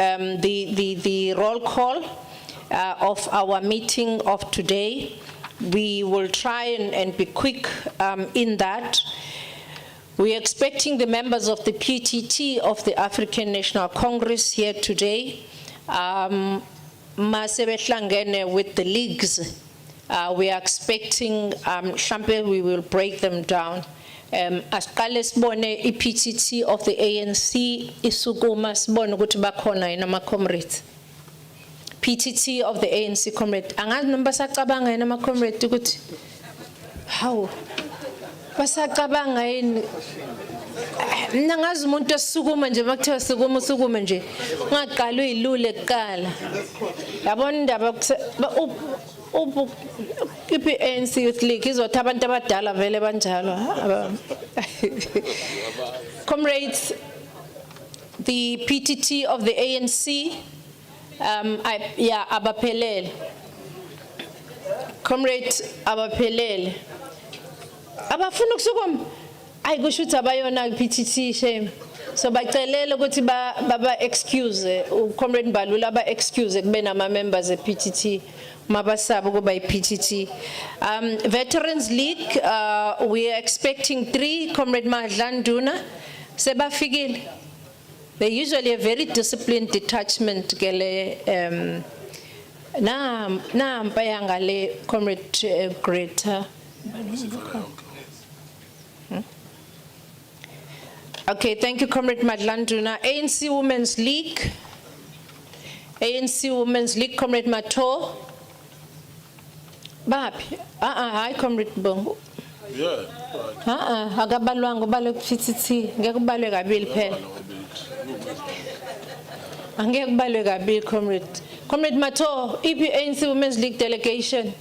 the roll call of our meeting of today. We will try and be quick in that. We are expecting the members of the PTT of the African National Congress here today. Masebehlangene with the leagues. We are expecting, we will break them down. Asiqale sibone iPTT of the ANC isukuma sibone ukuthi bakhona yena ama comrades. PTT of the ANC comrade. Angazi noma basacabanga yena ama comrades ukuthi how basacabanga yini. Mina ngazi umuntu esukuma nje makuthiwa usukuma nje ungaqala uyilule kuqala. Yabona indaba ANC Youth League izothi abantu abadala vele banjalo. Comrades, the PTT of the ANC, abaphelele. Comrades, abaphelele. Abafuna ukusukuma. Ayikusho ukuthi abayona PTT shame. So bacelele ukuthi baba excuse uComrade Mbalula ba excuse kube nama members ePTT mabasaba kuba iPTT. Veterans League, we are expecting 3. Comrade Madlanduna sebafikile. They usually a very disciplined detachment gele na mpayanga le Comrade Greta. Okay, thank you, Comrade Madlanduna. ANC Women's League. ANC Women's League, Comrade Mato. Bapi. Hi, Comrade Bongo. Yeah. Agabalwango balo PTT. Ngekubalwe kabili phela. Angekubalwe kabili, Comrade. Comrade Mato, ANC Women's League delegation.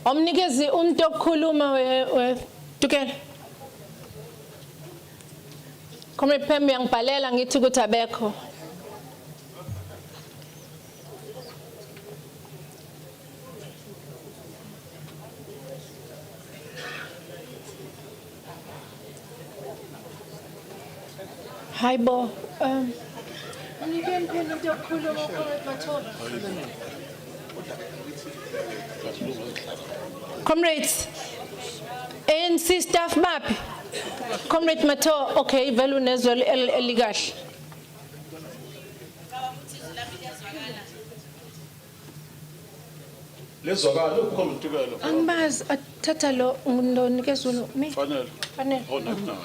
Omnikezi umuntu okhuluma we tukela. Comrade Pembe ngibhalela ngithi ukuthi abekho. Hayibo, omnikeni phela umuntu okhuluma Comrade Mathola. Comrades, ANC staff mapi. Comrade Mato, okay, velu nezwe elikahle. Lezwakala ukukhomba utukelo. Angibazi athatha lo nginikeza lo mi. Fanele. Fanele. Oh nayo.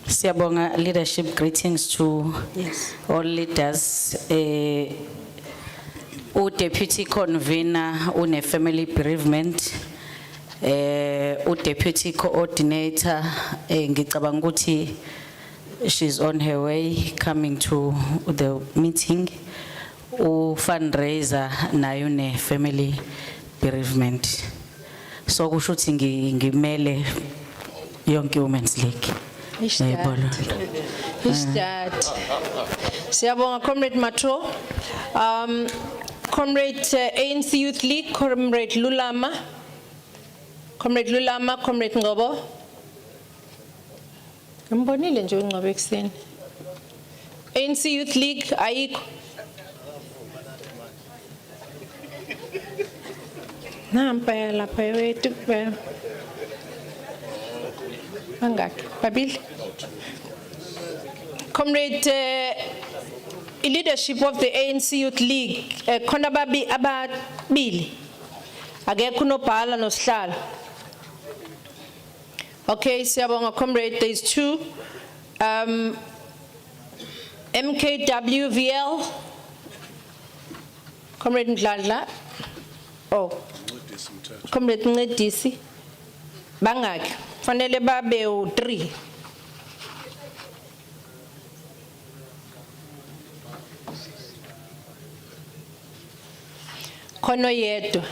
Siyabonga leadership, greetings to all leaders. Deputy convener une family bereavement. Deputy coordinator ngicabanga ukuthi she's on her way coming to the meeting. Fundraiser nayo ne family bereavement. So kusho ukuthi ngimele yonke Women's League. Siyabonga Comrade Mato. Comrade ANC Youth League, Comrade Lulama. Comrade Lulama, Comrade Ngobo. Ngibonile nje uNgobo ekseni. ANC Youth League ayikho. Nampa lapha wethu kuphela. Angaki babili. Comrade leadership of the ANC Youth League khona ababili akekho unobhala nosihlalo. Okay, siyabonga Comrade, there is 2. MKWVL, Comrade Mdladla. Oh, Comrade Ncedisi. Bangaki fanele babe u3. Khono yedwa.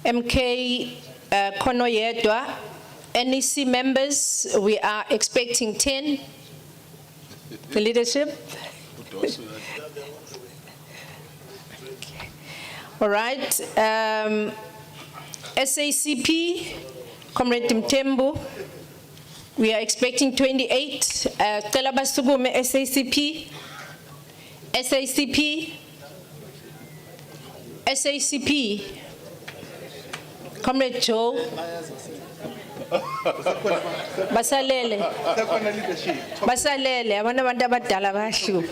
MK khono yedwa. NEC members, we are expecting 10. The leadership. All right, SACP, Comrade Mtembu, we are expecting 28. Cela basukume SACP, SACP, SACP, Comrade Joe, basalele, abana abantu abadala basho.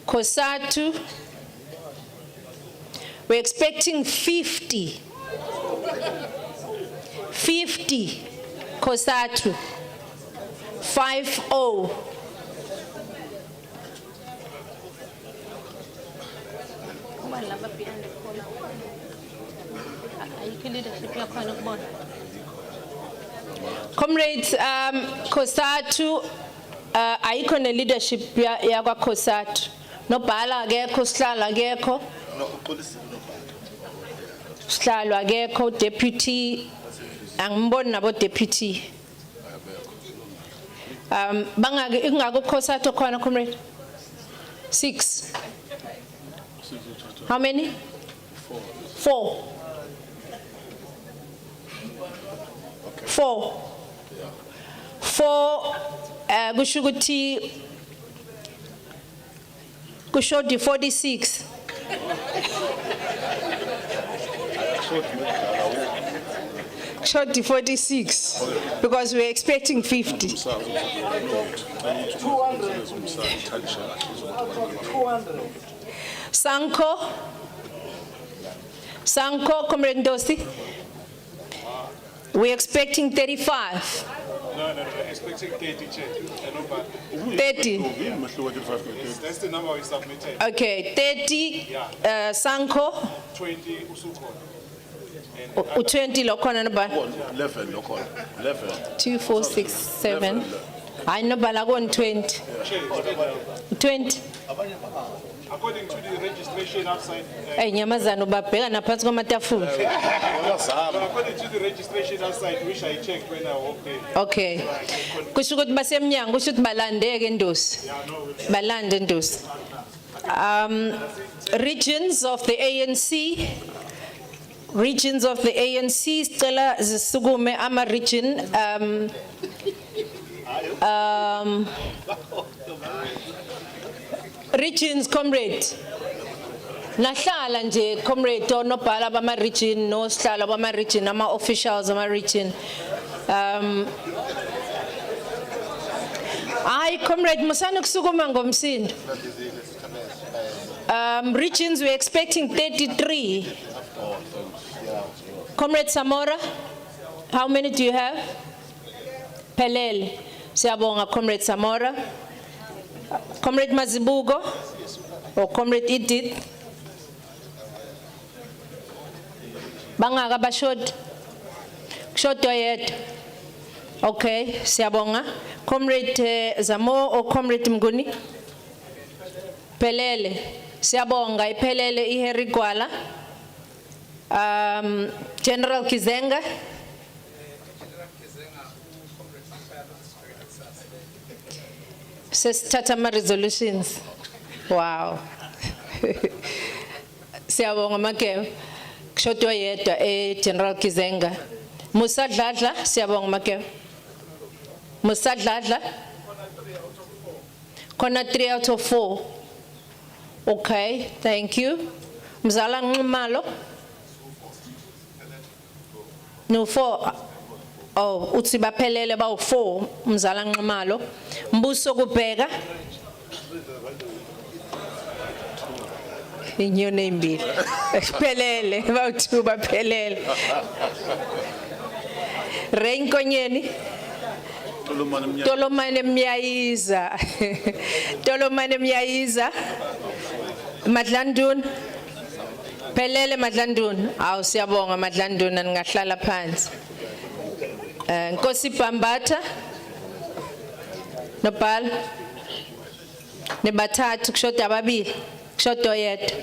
COSATU, we're expecting 50 COSATU, 50. Comrades, COSATU, ayikho ne leadership ya kwa COSATU. Nobhala akekho, sihlalo akekho. Sihlalo akekho, deputy, angiboni nabo deputy. Bangake ingako COSATU khona, comrade? 6. How many? 4. 4. Kusho ukuthi kushoti 46. Shoti 46 because we're expecting 50. 200. SANCO, Comrade Ndosi, we're expecting 35. No, we're expecting 30, Chair. 30. That's the number we submitted. Okay, 30, SANCO, 20 Usuko. U20 lokhona nobani? 11 local. 11. 2, 4, 6, 7. I know balakon 20. 20. According to the registration outside, Hey, nyamazana ubabheka naphansi kwamatafula. according to the registration outside, which I checked when I walked in. Okay. Kusho ukuthi basemnyango, kusho ukuthi balandeke Ndosi. Balande Ndosi. Regions of the ANC. Regions of the ANC, sicela zisukume ama region regions, comrade. Nahlala nje comrade onobhala bama region no sihlalo bama region ama officials ama region. Ay comrade musana kusukuma ngomsindo. Regions we're expecting 33. Comrade Samora, how many do you have? Pelele, siyabonga Comrade Samora. Comrade Mazibugo, or Comrade Edith. Bangaka bashod. Shotoyet. Okay, siyabonga. Comrade Zamo or Comrade Mguni? Pelele, siyabonga iphelele iherigwala. General Kizenga. Sesithatha ama resolutions. Wow. Siyabonga Makew. Kushoto yedwa General Kizenga. Musa Dladla, siyabonga Makew. Musa Dladla. Kona 3 out of 4. Okay, thank you. Mzala Nxumalo. No 4. Oh, uthi baphelele ba 4 Mzala Nxumalo. Mbuso Kubheka. In your name be. Pelele ba 2 baphelele. Renkonyeni. Tolomane Myayiza. Tolomane Myayiza. Madlandun. Pelele Madlandun. Awu siyabonga Madlandun ngahlala phansi. Nkosi Pambata. Nopal. Nebathathu kushoda ababili. Kushoda oyedwa.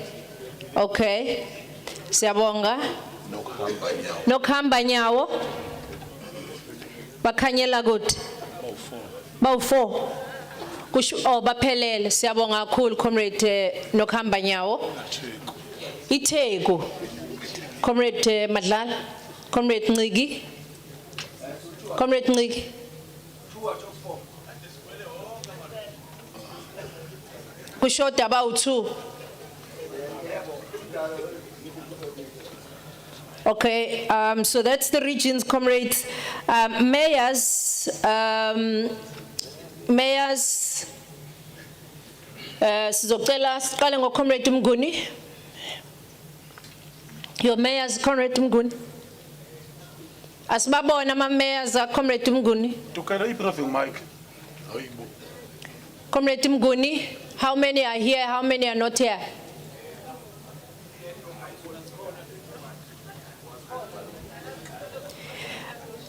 Okay. Siyabonga. Nokuhamba nyawo. Bakhanyela kuthi. Bawu 4. Oh, baphelele siyabonga kakhulu comrade Nokhamba Nyawo. Itheko. Comrade Madlala, Comrade Ncigi. Comrade Ncigi. 2 out of 4. Kushota about 2. Okay, so that's the regions, comrades. Mayors, sizocela siqale ngoComrade Mnguni. Your mayors, Comrade Mnguni. Asibabona ama-mayors Comrade Mnguni. Tukela i-briefing mic. Comrade Mnguni, how many are here, how many are not here?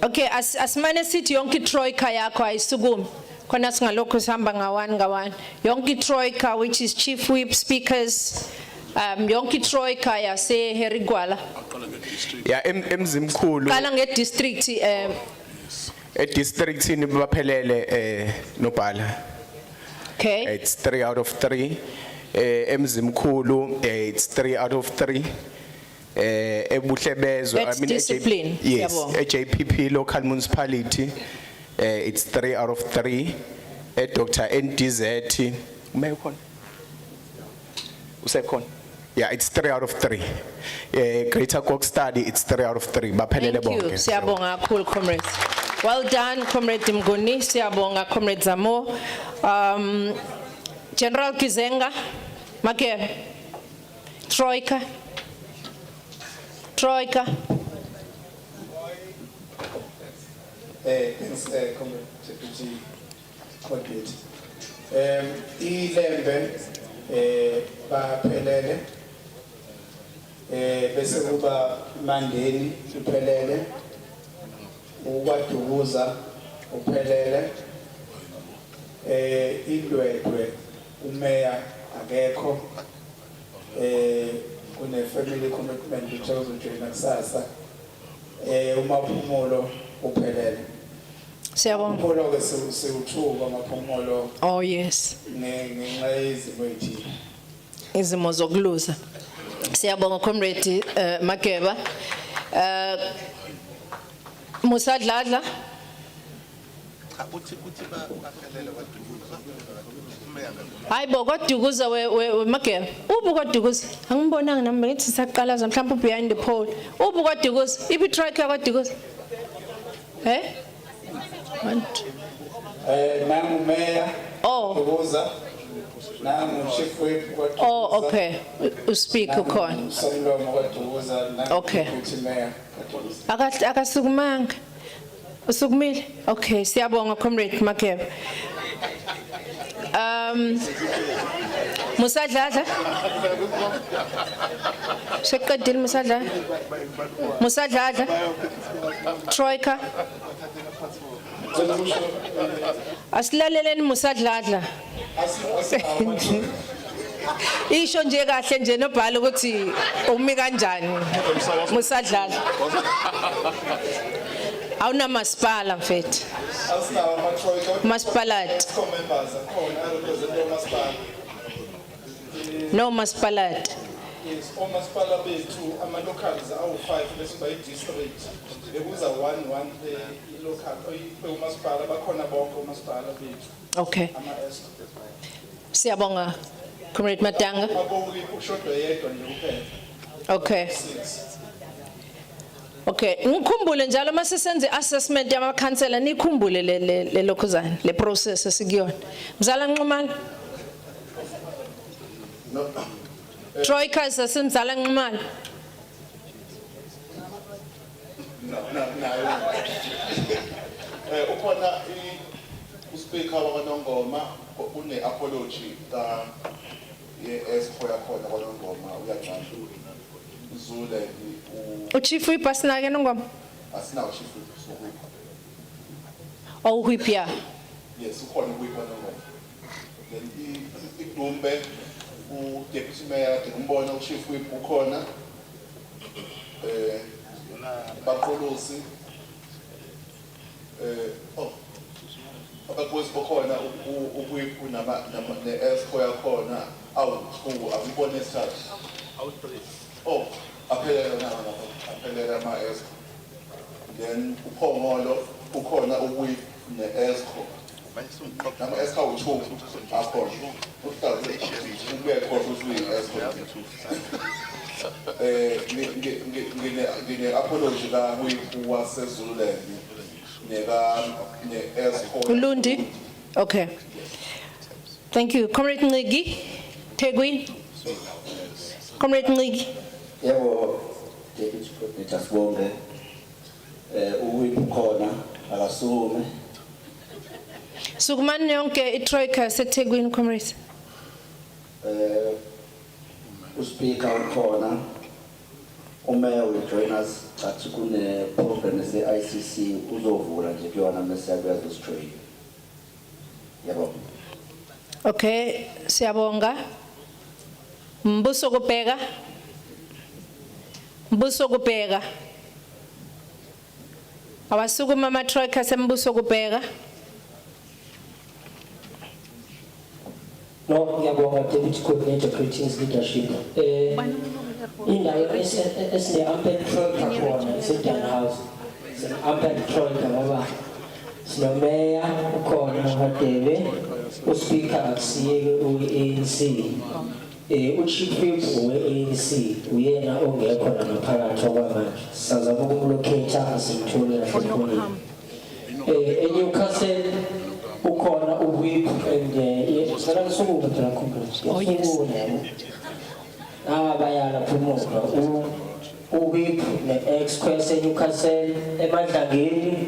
Okay, asimane sithi yonke troika yakho ayisukumi. Khona singalokho sihamba ngawan. Yonke troika, which is chief whip, speakers, yonke troika yase Herigwala. Yeah, emzimkhulu. Kala nge-district District in baphelele nobhala. Okay. It's 3 out of 3. Emzimkhulu it's 3 out of 3. Ebuhlebezo, That's discipline, yes, siyabonga. JPP local municipality it's 3 out of 3. Dr. NDZ umekhona usekhona. Yeah, it's 3 out of 3. Greater Cook study it's 3 out of 3. Baphelele Thank you, bonke. siyabonga kakhulu comrades. Well done, Comrade Mnguni, siyabonga Comrade Zamo. General Kizenga, Makebe, Troika. Thanks, Comrade Deputy Coordinator. Ilembe baphelele bese kuba Mandeni uphelele, uKwaDukuza uphelele, iDlwedlwe umeya akekho, kune family commitment which uzojoyina kusasa, uMaphumulo uphelele. Siyabonga. UMaphumulo ke siwuthuka uMaphumulo Oh yes. ngenxa yezimo ezithile. Izimo zokuluza. Siyabonga Comrade Makeba. Musa Dladla. Hayibo kwaDukuza we Makeba. Ubu kwaDukuza. Angibonanga nami ngithi saqalaza mhlawumbe behind the pole. Ubu kwaDukuza. Ibi track kwaDukuza. Nangu Mayor Oh. Dukuza, nangu Chief Whip kwaDukuza. Oh, okay. Uspeak ukhona. Umsomlomo kwaDukuza, nangu Okay. Deputy Mayor kwaDukuza. Akasukumanga. Usukumile? Okay, siyabonga Comrade Makeba. Musa Dladla. Seqedile Musa Dladla. Musa Dladla. Troika. Asilaleleni Musa Dladla. Isho nje kahle nje nobhala ukuthi umi kanjani Musa Dladla. Awuna masipala mfethu. Asinawo ama-Troika. Masipalati. Co-members akhona arepresent umasipala. No masipalati. Yes, omasipala bethu ama-locals awu-5 lesiba i-district. Bekuza 1 i-local umasipala bakhona bonke omasipala bethu. Okay. Ama-ESCO. Siyabonga Comrade Matanga. Abo-whip ushodwa yedwa nje kuphela. Okay. 6. Okay, ngikhumbule njalo mase senze assessment yamakhansela nikhumbule le lokhuzana le process esikuyona. Mzala Nxumalo. Troika sasemzala Nxumalo. Ukhona uSpeaker wakwaNongoma une-apology ye-ESCO yakhona kwaNongoma uyaqasha. Zule Uchief whip asinake nongoma. asinawo chief whip. Oh whip ya. Yes, ukhona uWhip kwaNongoma. Then iDumbe uDeputy Mayor ngibona uChief Whip ukhona. Baqolosi abakozi bakhona ukuyiphu ne-ESCO yakhona akubone isithathu oh aphelela ama-ESCO then uphongolo ukhona ukuyiphu ne-ESCO nama-ESCO awu-2 akhona ubekhohlwa usuyi-ESCO ngine-apology kakuyiphu waseZululand ne-ESCO Ulundi? Okay. Thank you. Comrade Ncigi, Tegwin. Comrade Ncigi. Yebo, Deputy Coordinator Sibonge, ukhona akasume. Sukumani yonke itroika seThekwini, comrades. Uspeaker ukhona, umayor will join us, but kune program se-ICC uzovula nje kuyona mesiyakuyazi ustraight. Yebo. Okay, siyabonga. Mbuso kubheka. Mbuso kubheka. Awasukuma amatroika sembuso kubheka. No, ngiyabonga Deputy Coordinator, greetings leadership. Indawo esine-amped troika khona esedana house. Sine-amped troika ngoba sinomeya ukhona uHadebe, uSpeaker akusiyeke uwe-ANC. Uchief whip we-ANC uyena ongekho naphakathi okwamanje. Sizama ukumlocate asimthole kahle. eNewcastle ukhona uWhip and sala kusukume phela comrades. Oh, yes. Bayala promoter uWhip ne-Exco eNewcastle eMadlangeni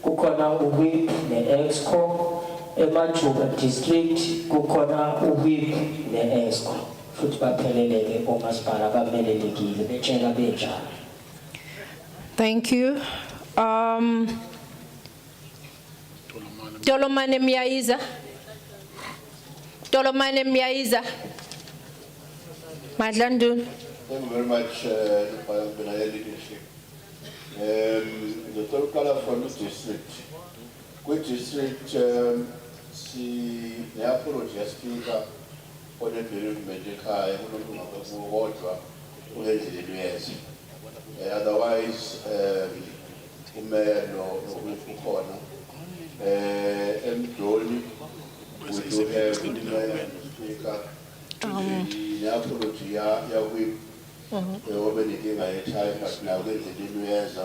kukhona uWhip ne-Exco eMajuba district kukhona uWhip ne-Exco futhi bapheleleke omasipala bamelelekile betshela benjalo. Thank you. Tolomane Miyaiza. Tolomane Miyaiza. Madlandun. Thank you very much, for your leadership. The third color from the district. Which district, the approach as speaker for the bereavement, otherwise, we do have speaker. The approach, we opening a time, but now the new years.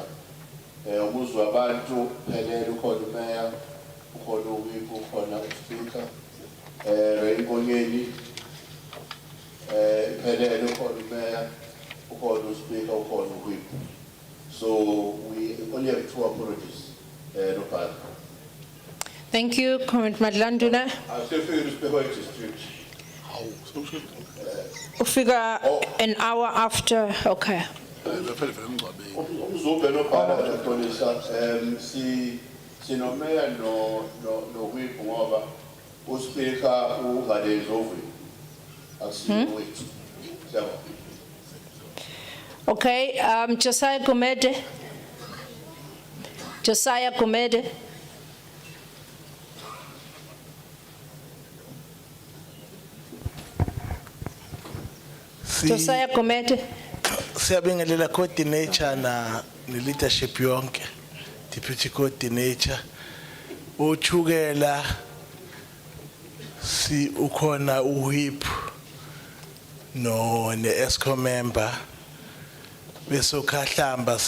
Umuzu abantu phelele ukhona umeya ukhona uWhip ukhona uSpeaker Rainbonyeni phelele ukhona umeya ukhona uSpeaker ukhona uWhip. So we only have 2 apologies no part. Thank you, Comrade Madlanduna. I still feel Speaker district. Figure an hour after, okay. Umzube no part polisa sinomeya no Whip ngoba uSpeaker uvale over akusiwethu. Okay, Josiah Gumede. Josiah Gumede. Josiah Gumede. Siyabingelela coordinator na leadership yonke, deputy coordinator. Uchukela si ukhona uWhip no ne-ESCO member bese ukhahlamba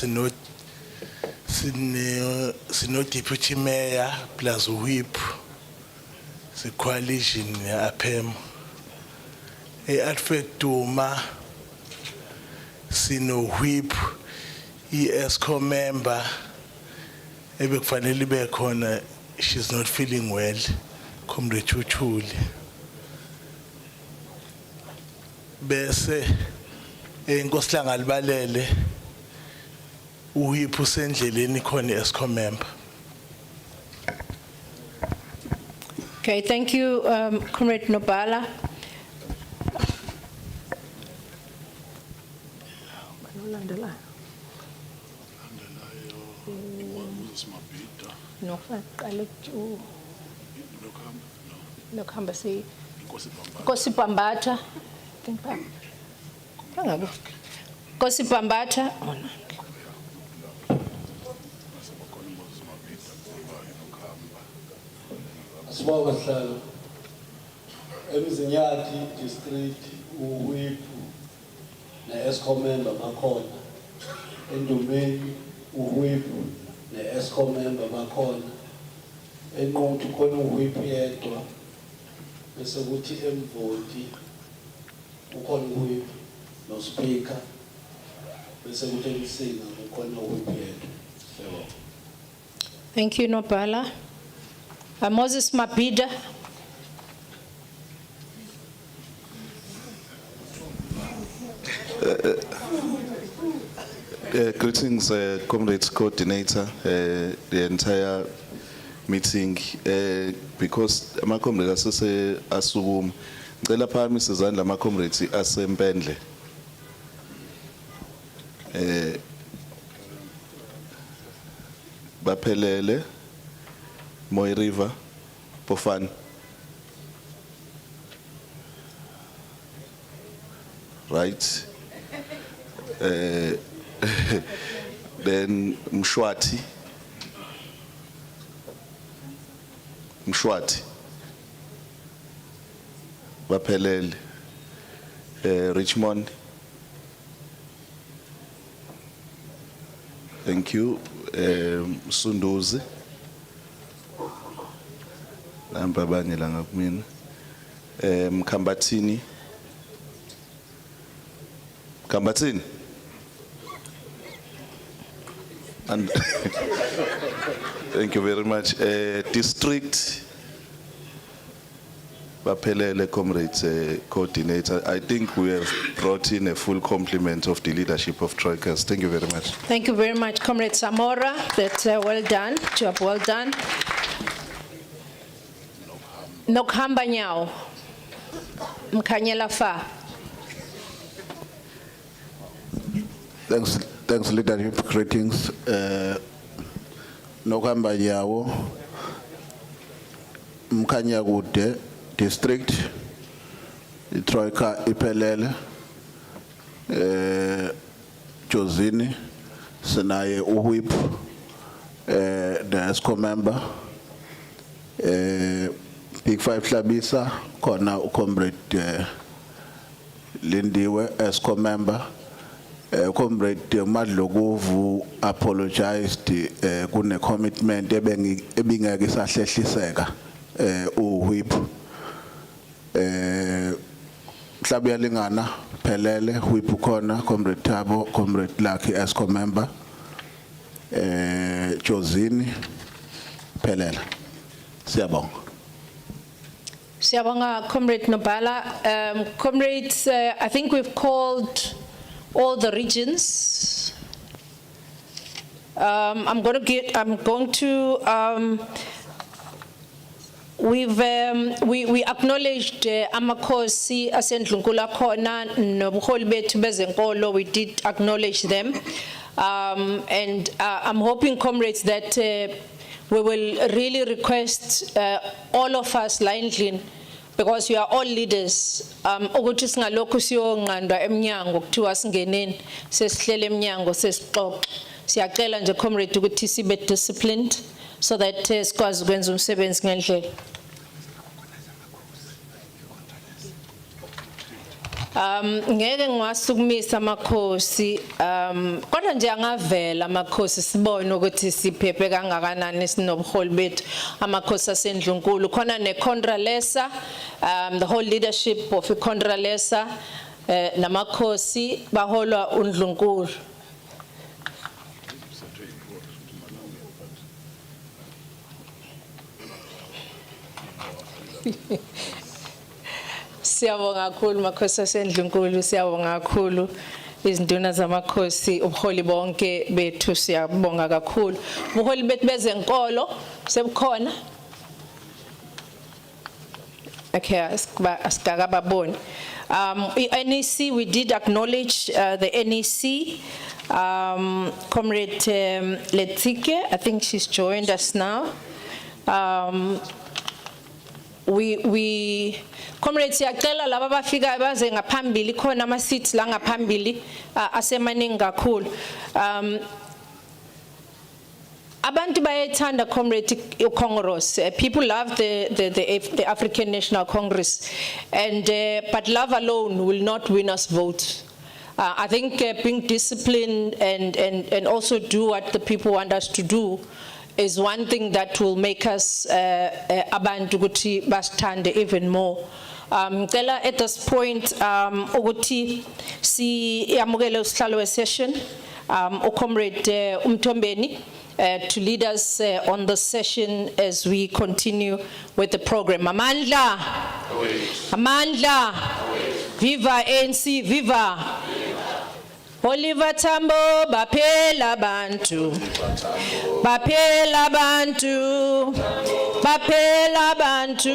sino deputy mayor plus uWhip si coalition yaPhem Alfred Duma sino Whip ESCO member ebekufanele ibe khona. She's not feeling well, Comrade Chuchuli. Bese Coastlands alibalele uWhip usendleleni khona ESCO member. Okay, thank you, Comrade Nobala. No, Nokuhamba si Nkosi Pambata. Nkosi Pambata. Oh, no. Sibonga sihlalo emzinyathi district uWipu neEscom member bakhona eNdumbeni uWipu neEscom member bakhona enquthu khona uWipu yedwa bese kuthi emvoti ukhona uWipu no speaker bese kuthi emsinga ukhona uWipu yedwa. Thank you, Nobala. Moses Mabida. Greetings, Comrades Coordinator, the entire meeting. Because my comrades asukuma, ngicela phakamise izandla ama comrades asempendle. Baphelele, Moy River, Pofan. Right. Then Mshwati. Baphelele. Richmond. Thank you. Sunduzi. Namba abanye la ngakumina. Mkambatini. And thank you very much. District Baphelele Comrades Coordinator. I think we have brought in a full complement of the leadership of Troikas. Thank you very much. Thank you very much, Comrade Samora. That's well done. Job well done. Nokuhamba nyawo. Mkhanyela Fa. Thanks, leadership. Greetings. Nokuhamba nyawo. Mkhanyakude district. Troika iphelele. Jozini. Sinaye uWhip. The ESCO member. Big Five Hlabisa. Khona uComrade Lindiwe ESCO member. Comrade Madlogovu apologized kune commitment ebingeke isahlehliseka uWhip mhlabi yalingana phelele Whip khona Comrade Thabo Comrade Lucky ESCO member Jozini phelele siyabonga. Siyabonga, Comrade Nobala. Comrades, I think we've called all the regions. We acknowledged Amakosi asendlunkulu khona nobuholi bethu bezenkolo. We did acknowledge them. And I'm hoping, comrades, that we will really request all of us line, because you are all leaders. Ukuthi singalokhu siyonqandwa eminyango kuthiwa singeneni sesihlele eminyango sesixoxe. Siyacela nje comrade ukuthi sibe disciplined so that sikwazi ukwenza umsebenzi ngendlela. Ngeke ngwasukumisa amakhosi kodwa nje angavela amakhosi sibone ukuthi siphephe kangakanani sinobuholi bethu amakhosi asendlunkulu khona neContralesa the whole leadership of iContralesa namakhosi baholwa uNdlunkulu. Siyabonga kakhulu makhosi asendlunkulu, siyabonga kakhulu izinduna zamakhosi ubuholi bonke bethu, siyabonga kakhulu. Ubuholi bethu bezenkolo sebukhona. Okay, asikakababoni. NEC, we did acknowledge the NEC. Comrade Letike, I think she's joined us now. comrades siyacela laba abafika baze ngaphambili khona ama seats la ngaphambili asemaningi kakhulu. Abantu bayethanda comrade Congress. People love the African National Congress, and but love alone will not win us votes. I think being disciplined and also do what the people want us to do is one thing that will make us abantu ukuthi basithande even more. At this point, ukuthi siyamukele usihlalo we-session, Comrade Umtombeni, to lead us on the session as we continue with the program. Amandla, Amandla, Viva ANC, Viva. Oliver Tambo, Bapela Bantu, Bapela Bantu, Bapela Bantu,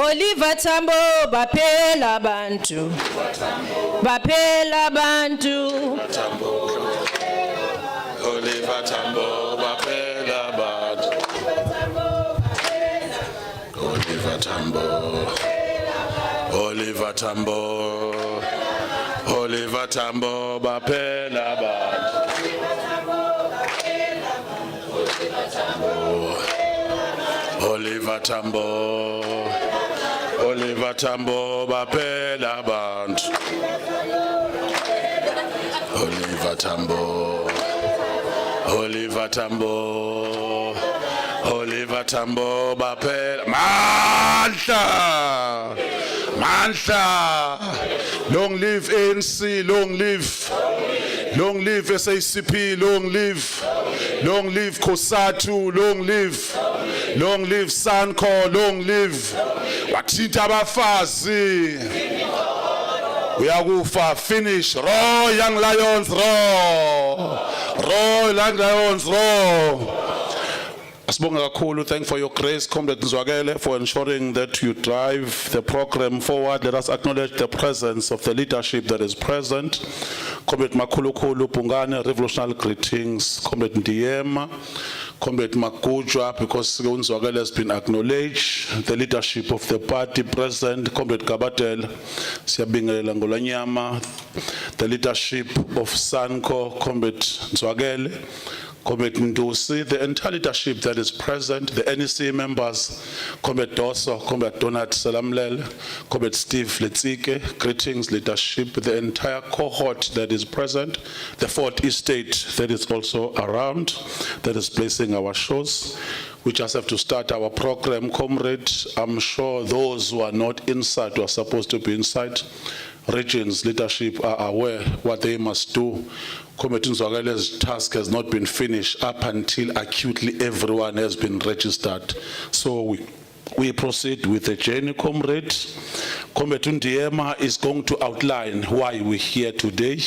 Oliver Tambo, Bapela Bantu, Bapela Bantu, Oliver Tambo, Bapela Bantu, Oliver Tambo, Oliver Tambo. Oliver Tambo, Bapela Bantu. Oliver Tambo, Oliver Tambo, Bapela Bantu. Oliver Tambo, Oliver Tambo, Oliver Tambo, Bapela. Mandla, Mandla. Long live ANC, long live SACP, long live COSATU, long live SANCO, long live. Wathinta abafazi. Uyakufa, finish. Roar, young lions, roar. Roar, young lions, roar. Asibonga kakhulu, thank for your grace, Comrade Nzwakele, for ensuring that you drive the program forward. Let us acknowledge the presence of the leadership that is present. Comrade Makhulukhulu Pungane, revolutionary greetings. Comrade Ndiema, Comrade Makujwa, because Nzwakele has been acknowledged. The leadership of the party present. Comrade Kabatel, Siyabingelela Ngolanyama. The leadership of SANCO, Comrade Nzwakele. Comrade Ndusi, the entire leadership that is present, the NEC members, Comrade Doso, Comrade Donat Salamlel, Comrade Steve Letzike, greetings leadership, the entire cohort that is present, the 4th estate that is also around, that is placing our shows. We just have to start our program, comrade. I'm sure those who are not inside, who are supposed to be inside, regions leadership are aware what they must do. Comrade Nzwakele's task has not been finished up until acutely everyone has been registered. So we proceed with the journey, comrade. Comrade Ndiema is going to outline why we're here today.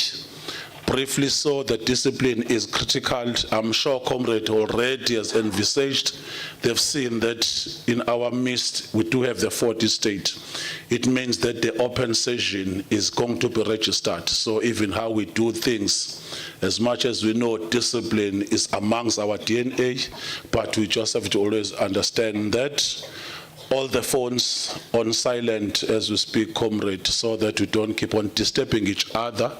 Briefly so, the discipline is critical. I'm sure comrade already has envisaged. They've seen that in our midst, we do have the 4th estate. It means that the open session is going to be registered. So even how we do things, as much as we know discipline is amongst our DNA, but we just have to always understand that all the phones on silent as we speak, comrade, so that we don't keep on disturbing each other.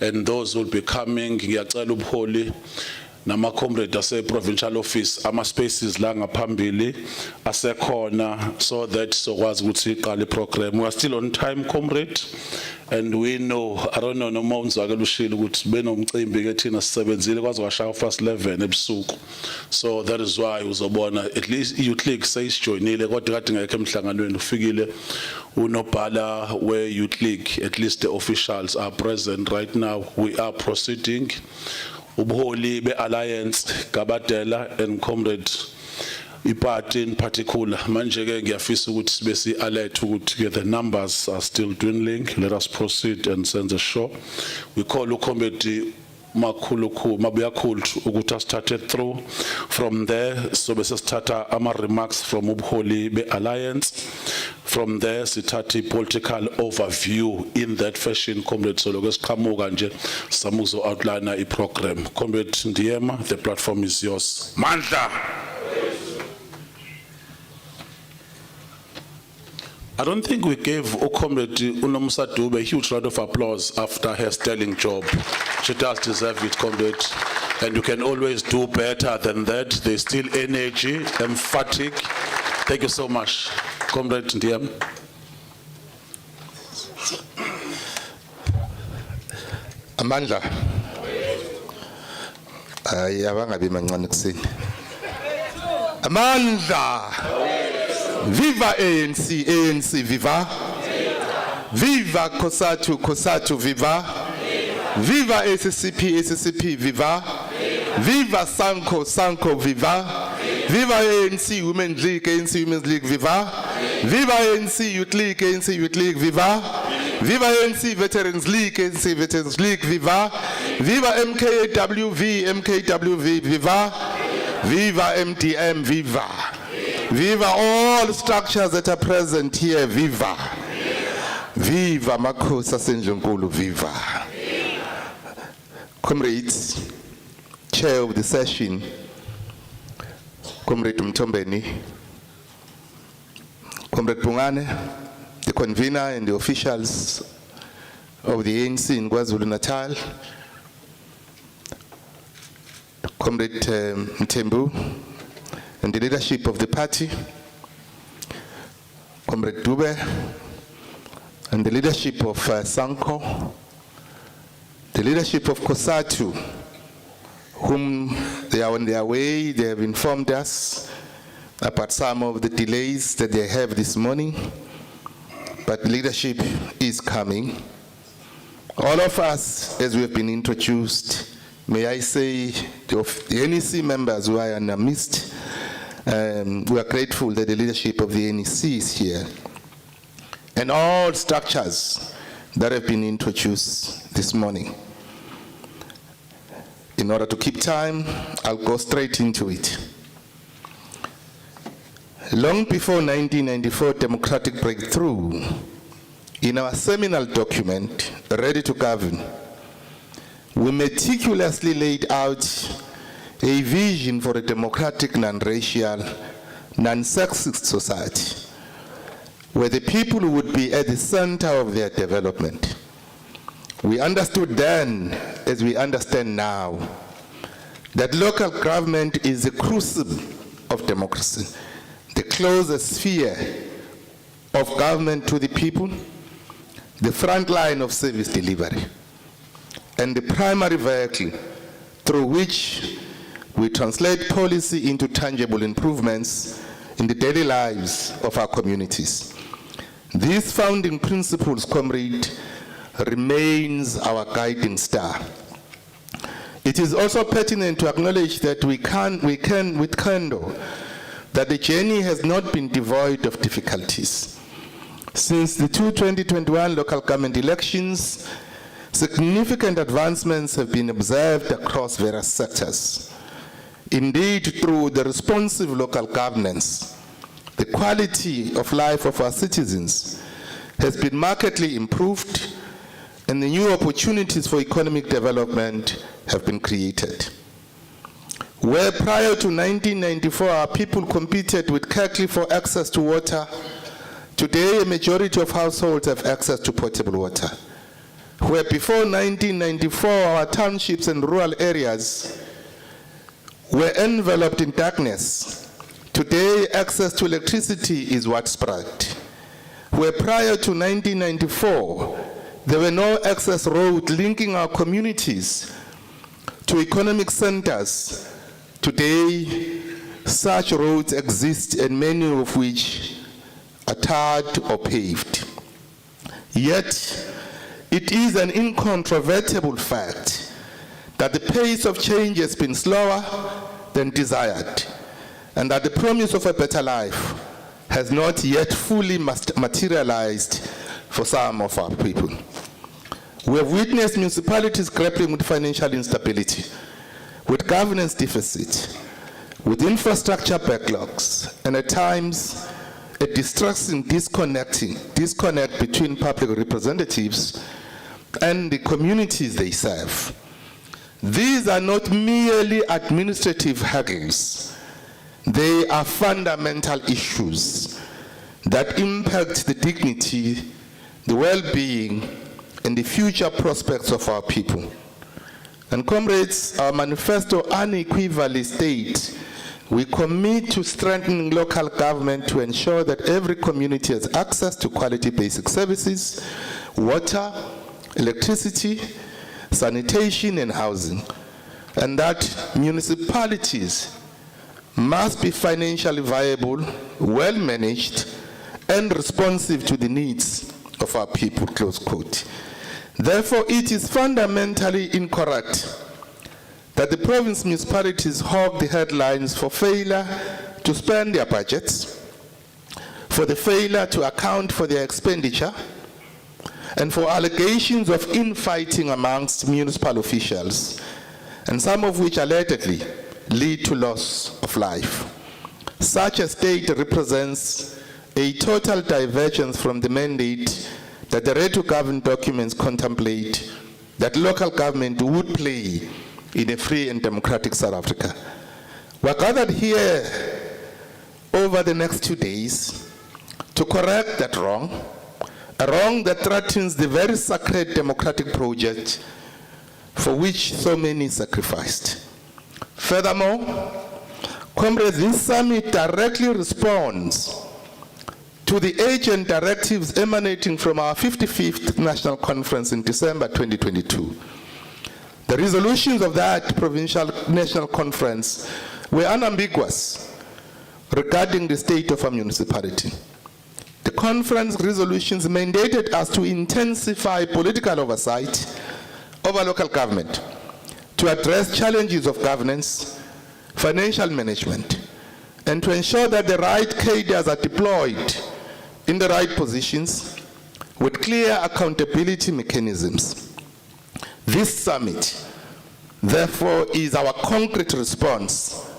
And those will be coming, ngiyacela ubuholi nama comrade ase provincial office, ama spaces la ngaphambili asekhona, so that sokwazi ukuthi iqale program. We are still on time, comrade, and we know, I don't know, noma Nzwakele ushilo ukuthi benomcimbi ke thina sisebenzile kwaze kwashaya 11 ebusuku. So that is why uzobona at least youth league seyisijoinile kodwa kade ngeke emhlanganweni ufikile unobhala we youth league, at least the officials are present right now. We are proceeding. Ubuholi be alliance Kabadela and comrade iparty in particular manje ke ngiyafisa ukuthi sibe si alert ukuthi the numbers are still dwindling. Let us proceed and send the show. We call committee Makhuluku Mabuyakhulu ukuthi asithathe through from there. So bese sithatha ama remarks from ubuholi be alliance. From there sithatha political overview in that fashion. Comrade Solo kwesiqhamuka nje samuzo outline I program. Comrade Ndiema, the platform is yours. Mandla. I don't think we gave Comrade Unomsa Dube a huge round of applause after her sterling job. She does deserve it, Comrade. And you can always do better than that. There's still energy, emphatic. Thank you so much, Comrade Ndiam. Amandla. Yabanga bimancane kusini. Amandla. Viva ANC, ANC, viva. Viva COSATU, COSATU, viva. Viva SACP, SACP, viva. Viva SANCO, SANCO, viva. Viva ANC Women's League, ANC Women's League, viva. Viva ANC Youth League, ANC Youth League, viva. Viva ANC Veterans League, ANC Veterans League, viva. Viva MKWV, MKWV, viva. Viva MDM, viva. Viva all structures that are present here, viva. Viva Makhosi Asendlunkulu, viva. Comrades, Chair of the session, Comrade Mtombeni, Comrade Pungane, the convener and the officials of the ANC in KwaZulu-Natal, Comrade Mtembu, and the leadership of the party, Comrade Dube, and the leadership of SANCO, the leadership of COSATU, whom they are on their way. They have informed us about some of the delays that they have this morning, but leadership is coming. All of us, as we have been introduced, may I say, the NEC members who are in our midst, we are grateful that the leadership of the NEC is here, and all structures that have been introduced this morning. In order to keep time, I'll go straight into it. Long before 1994 democratic breakthrough, in our seminal document, Ready to Govern, we meticulously laid out a vision for a democratic, non-racial, non-sexist society, where the people would be at the center of their development. We understood then, as we understand now, that local government is the crucible of democracy, the closest sphere of government to the people, the front line of service delivery, and the primary vehicle through which we translate policy into tangible improvements in the daily lives of our communities. These founding principles, comrade, remains our guiding star. It is also pertinent to acknowledge that we can with candor that the journey has not been devoid of difficulties. Since the 2021 local government elections, significant advancements have been observed across various sectors. Indeed, through the responsive local governance, the quality of life of our citizens has been markedly improved, and the new opportunities for economic development have been created. Where prior to 1994 our people competed with Kirkley for access to water, today a majority of households have access to potable water. Where before 1994 our townships and rural areas were enveloped in darkness, today access to electricity is widespread. Where prior to 1994 there were no access roads linking our communities to economic centers, today such roads exist, and many of which are tarred or paved. Yet, it is an incontrovertible fact that the pace of change has been slower than desired, and that the promise of a better life has not yet fully materialized for some of our people. We have witnessed municipalities grappling with financial instability, with governance deficit, with infrastructure backlogs, and at times a distressing disconnect between public representatives and the communities they serve. These are not merely administrative hurdles. They are fundamental issues that impact the dignity, the well-being, and the future prospects of our people. And comrades, our manifesto unequivocally states, we commit to strengthening local government to ensure that every community has access to quality basic services, water, electricity, sanitation, and housing, and that municipalities must be financially viable, well-managed, and responsive to the needs of our people, close quote. Therefore, it is fundamentally incorrect that the province municipalities hog the headlines for failure to spend their budgets, for the failure to account for their expenditure, and for allegations of infighting amongst municipal officials, and some of which allegedly lead to loss of life. Such a state represents a total divergence from the mandate that the Ready to Govern documents contemplate that local government would play in a free and democratic South Africa. We're gathered here over the next 2 days to correct that wrong, a wrong that threatens the very sacred democratic project for which so many sacrificed. Furthermore, comrades, this summit directly responds to the urgent directives emanating from our 55th National Conference in December 2022. The resolutions of that Provincial National Conference were unambiguous regarding the state of our municipality. The conference resolutions mandated us to intensify political oversight over local government, to address challenges of governance, financial management, and to ensure that the right cadres are deployed in the right positions with clear accountability mechanisms. This summit, therefore, is our concrete response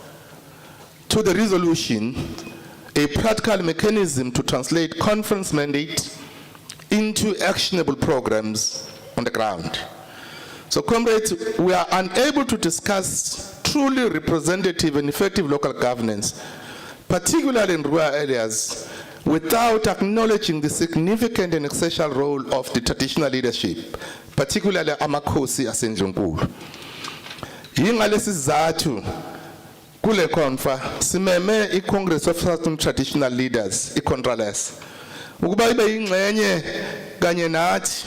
to the resolution, a practical mechanism to translate conference mandate into actionable programs on the ground. So, comrades, we are unable to discuss truly representative and effective local governance, particularly in rural areas, without acknowledging the significant and essential role of the traditional leadership, particularly amakhosi aseNdlunkulu. Yingalesi sizathu kule konfa simeme i-Congress of Southern Traditional Leaders, i-Contralesa, ukuba ibe yingxenye kanye nathi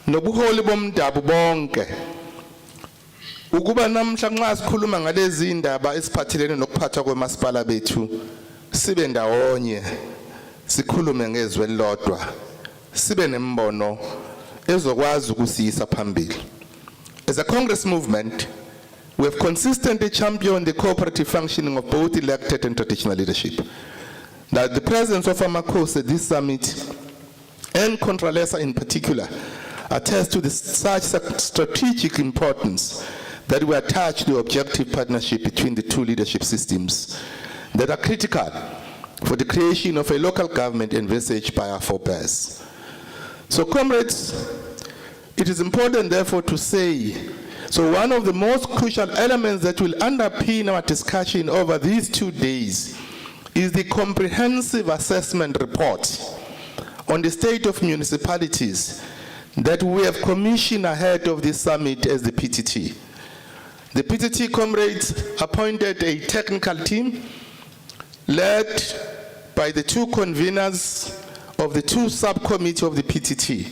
nobuholi bomdabu bonke ukuba namhla nxa sikhuluma ngalezi indaba esiphathelene nokuphathwa kwemasipala bethu sibe ndawonye, sikhulume ngezwi elilodwa, sibe nembono ezokwazi ukusiyisa phambili. As a Congress movement, we have consistently championed the cooperative functioning of both elected and traditional leadership. Now, the presence of amakhosi at this summit, and Contralesa in particular, attest to such strategic importance that we attach to the objective partnership between the two leadership systems that are critical for the creation of a local government envisaged by our forebears. So, comrades, it is important, therefore, to say, so one of the most crucial elements that will underpin our discussion over these 2 days is the comprehensive assessment report on the state of municipalities that we have commissioned ahead of this summit as the PTT. The PTT, comrades, appointed a technical team led by the two conveners of the two subcommittees of the PTT.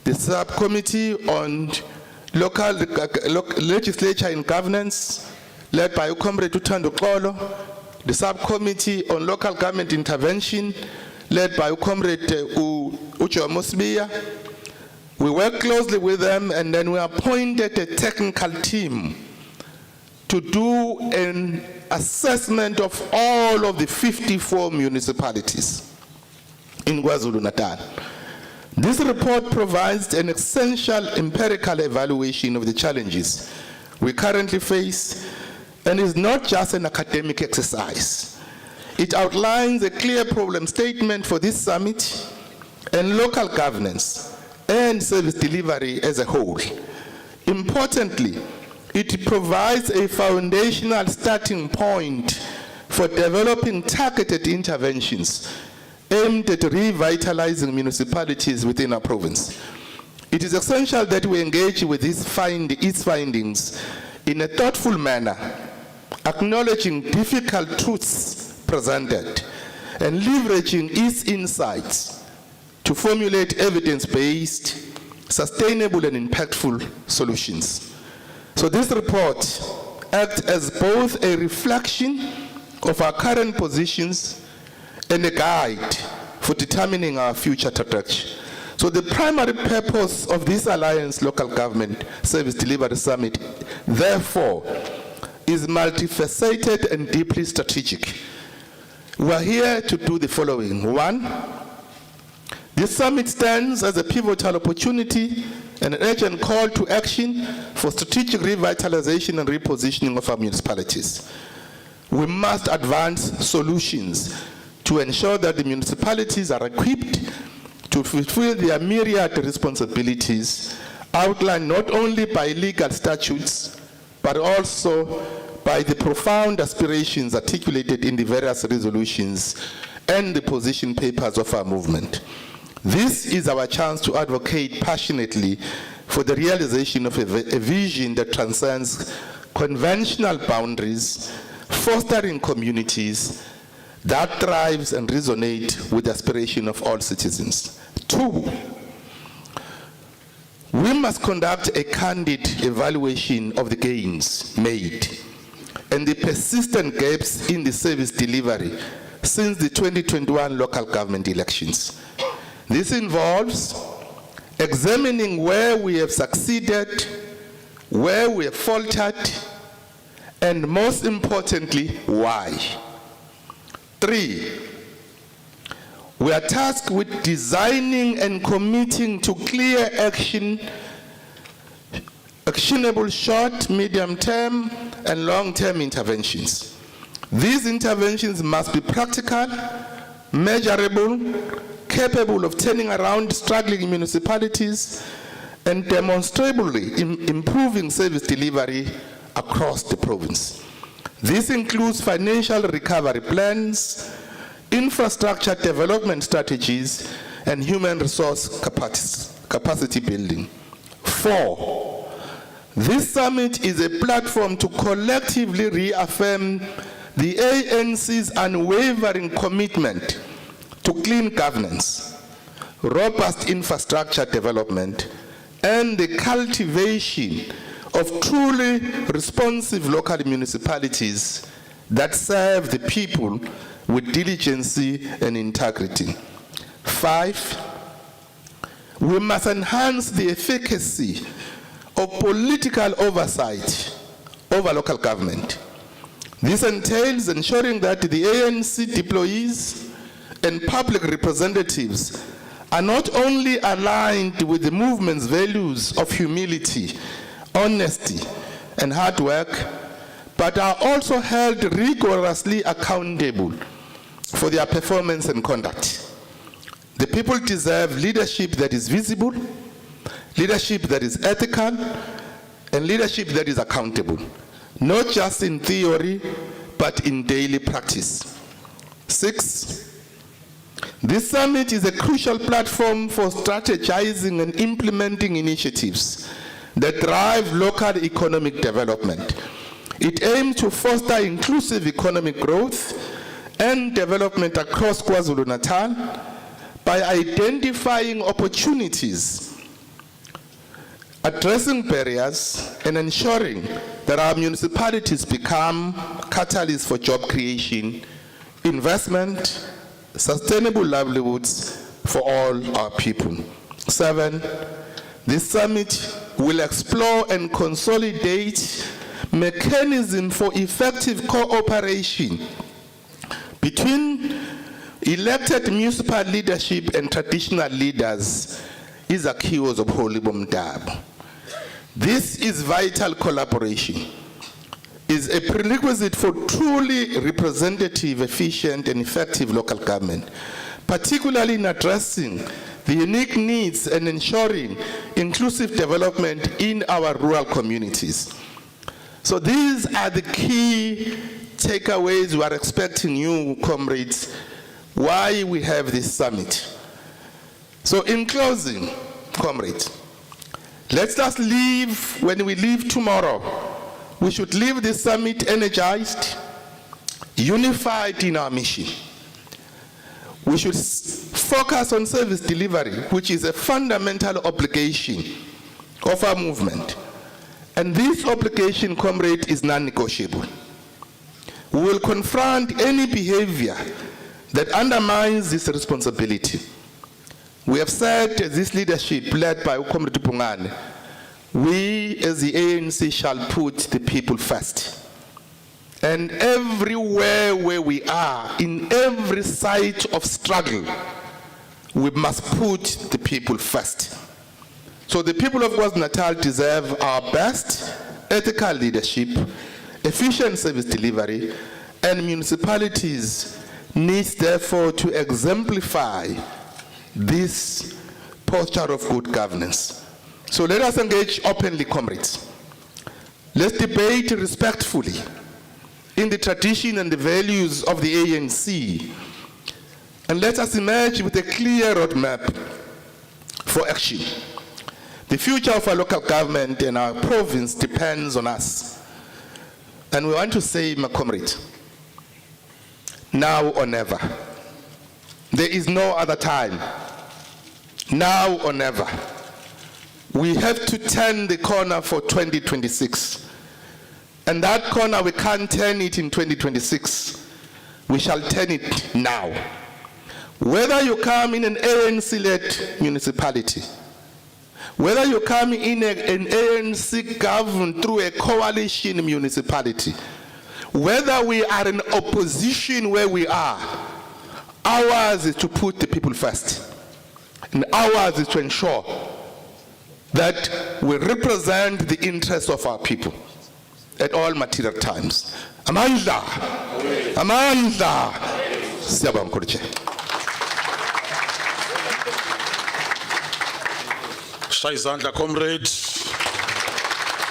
The subcommittee on local legislature and governance, led by Comrade Uthando Xolo, the subcommittee on local government intervention, led by Comrade Ujo Mosbiya. We worked closely with them, and then we appointed a technical team to do an assessment of all of the 54 municipalities in KwaZulu-Natal. This report provides an essential empirical evaluation of the challenges we currently face, and is not just an academic exercise. It outlines a clear problem statement for this summit and local governance and service delivery as a whole. Importantly, it provides a foundational starting point for developing targeted interventions aimed at revitalizing municipalities within our province. It is essential that we engage with its findings in a thoughtful manner, acknowledging difficult truths presented and leveraging its insights to formulate evidence-based, sustainable and impactful solutions. So this report acts as both a reflection of our current positions and a guide for determining our future trajectory. So the primary purpose of this Alliance Local Government Service Delivery Summit, therefore, is multifaceted and deeply strategic. We are here to do the following. One, this summit stands as a pivotal opportunity and an urgent call to action for strategic revitalization and repositioning of our municipalities. We must advance solutions to ensure that the municipalities are equipped to fulfill their myriad responsibilities outlined not only by legal statutes, but also by the profound aspirations articulated in the various resolutions and the position papers of our movement. This is our chance to advocate passionately for the realization of a vision that transcends conventional boundaries, fostering communities that thrives and resonate with the aspiration of all citizens. Two, we must conduct a candid evaluation of the gains made and the persistent gaps in the service delivery since the 2021 local government elections. This involves examining where we have succeeded, where we have faltered, and most importantly, why. Three, we are tasked with designing and committing to clear actionable short, medium-term, and long-term interventions. These interventions must be practical, measurable, capable of turning around struggling municipalities, and demonstrably improving service delivery across the province. This includes financial recovery plans, infrastructure development strategies, and human resource capacity building. Four, this summit is a platform to collectively reaffirm the ANC's unwavering commitment to clean governance, robust infrastructure development, and the cultivation of truly responsive local municipalities that serve the people with diligence and integrity. Five, we must enhance the efficacy of political oversight over local government. This entails ensuring that the ANC deployees and public representatives are not only aligned with the movement's values of humility, honesty, and hard work, but are also held rigorously accountable for their performance and conduct. The people deserve leadership that is visible, leadership that is ethical, and leadership that is accountable, not just in theory, but in daily practice. Six, this summit is a crucial platform for strategizing and implementing initiatives that drive local economic development. It aims to foster inclusive economic growth and development across KwaZulu-Natal by identifying opportunities, addressing barriers, and ensuring that our municipalities become catalysts for job creation, investment, sustainable livelihoods for all our people. Seven, this summit will explore and consolidate mechanisms for effective cooperation between elected municipal leadership and traditional leaders is a keywords of Holy Bomdab. This is vital collaboration, is a prerequisite for truly representative, efficient, and effective local government, particularly in addressing the unique needs and ensuring inclusive development in our rural communities. So these are the key takeaways we are expecting you, comrades, why we have this summit. So in closing, comrades, let us leave, when we leave tomorrow, we should leave this summit energized, unified in our mission. We should focus on service delivery, which is a fundamental obligation of our movement. And this obligation, comrade, is non-negotiable. We will confront any behavior that undermines this responsibility. We have said, this leadership led by Comrade Pungane, we as the ANC shall put the people first. And everywhere where we are, in every site of struggle, we must put the people first. So the people of KwaZulu-Natal deserve our best ethical leadership, efficient service delivery, and municipalities need therefore to exemplify this posture of good governance. So let us engage openly, comrades. Let's debate respectfully in the tradition and the values of the ANC, and let us emerge with a clear roadmap for action. The future of our local government and our province depends on us. And we want to say, my comrade, now or never. There is no other time. Now or never. We have to turn the corner for 2026. And that corner, we can't turn it in 2026. We shall turn it now. Whether you come in an ANC-led municipality, whether you come in an ANC governed through a coalition municipality, whether we are in opposition where we are, ours is to put the people first. And ours is to ensure that we represent the interests of our people at all material times. Amandla. Amandla. Siyabonga mkhulu. Shaya izandla, comrades.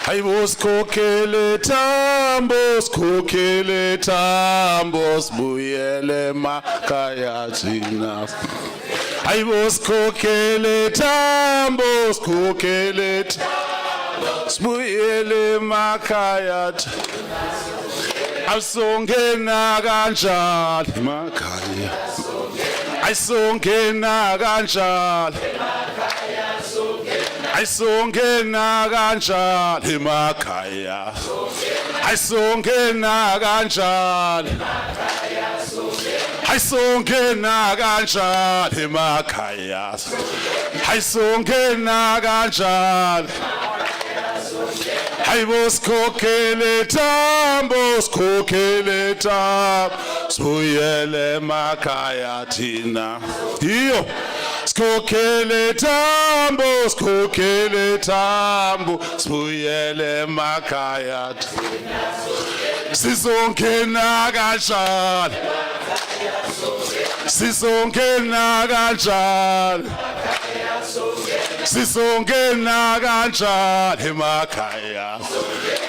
Hayibo sikhokhele tambo, sikhokhele tambo, sibuyele emakhaya thina. Hayibo sikhokhele tambo, sikhokhele tambo, sibuyele emakhaya thina. Asongena kanjani emakhaya? Asongena kanjani? Ayisongena kanjani emakhaya? Ayisongena kanjani? Ayisongena kanjani emakhaya? Ayisongena kanjani? Hayibo sikhokhele tambo, sikhokhele tambo, sibuyele emakhaya thina. Iyo sikhokhele tambo, sikhokhele tambo, sibuyele emakhaya thina. Sizongena kanjani? Sizongena kanjani? Sizongena kanjani emakhaya?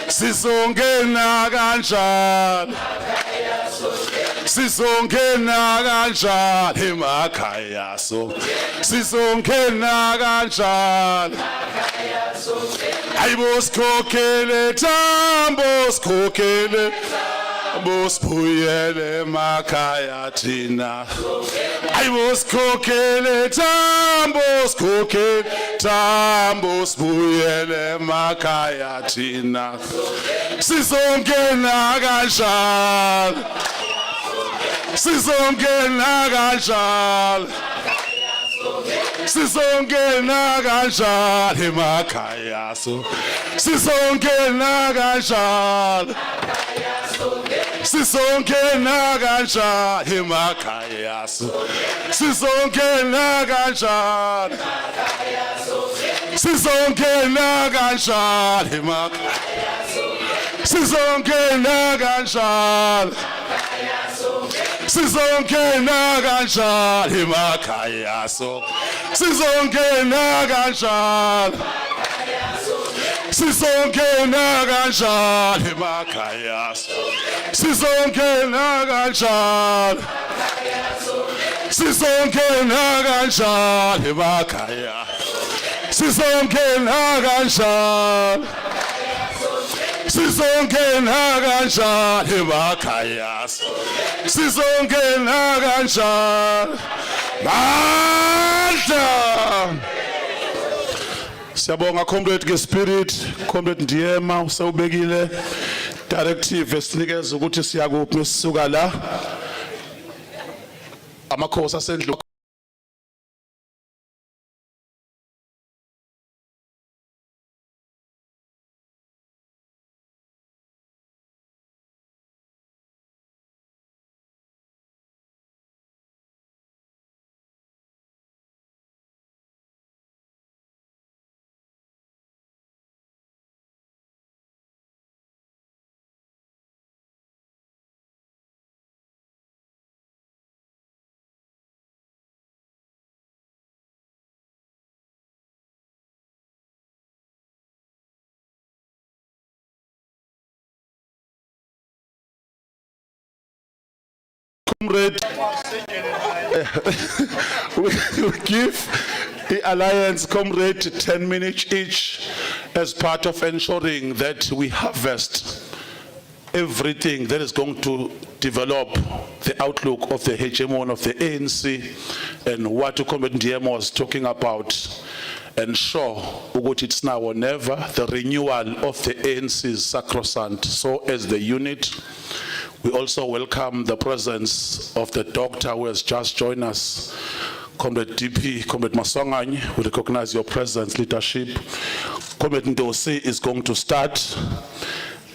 Sizongena kanjani? Sizongena kanjani emakhaya? Sizongena kanjani? Hayibo sikhokhele tambo, sikhokhele tambo, sibuyele emakhaya thina. Hayibo sikhokhele tambo, sikhokhele tambo, sibuyele emakhaya thina. Sizongena kanjani? Sizongena kanjani? Sizongena kanjani emakhaya? Sizongena kanjani? Sizongena kanjani emakhaya? Sizongena kanjani? Sizongena kanjani emakhaya? Sizongena kanjani? Sizongena kanjani emakhaya? Sizongena kanjani? Sizongena kanjani emakhaya? Sizongena kanjani? Sizongena kanjani emakhaya, sizongena kanjani, sizongena kanjani emakhaya, sizongena kanjani mandla. Siyabonga comrade ngespirit, comrade Ndiyema usawubekile directive esinikeza ukuthi siyakuphi mesisuka la. Amakhosi asendlu comrade, we give the Alliance comrade 10 minutes each as part of ensuring that we harvest everything that is going to develop the outlook of the hegemon of the ANC and what Comrade Ndiyema was talking about. Ensure ukuthi it's now or never, the renewal of the ANC is sacrosanct. So as the unit, we also welcome the presence of the doctor who has just joined us, Comrade DP, Comrade Masongany. We recognize your presence, leadership. Comrade Ndosi is going to start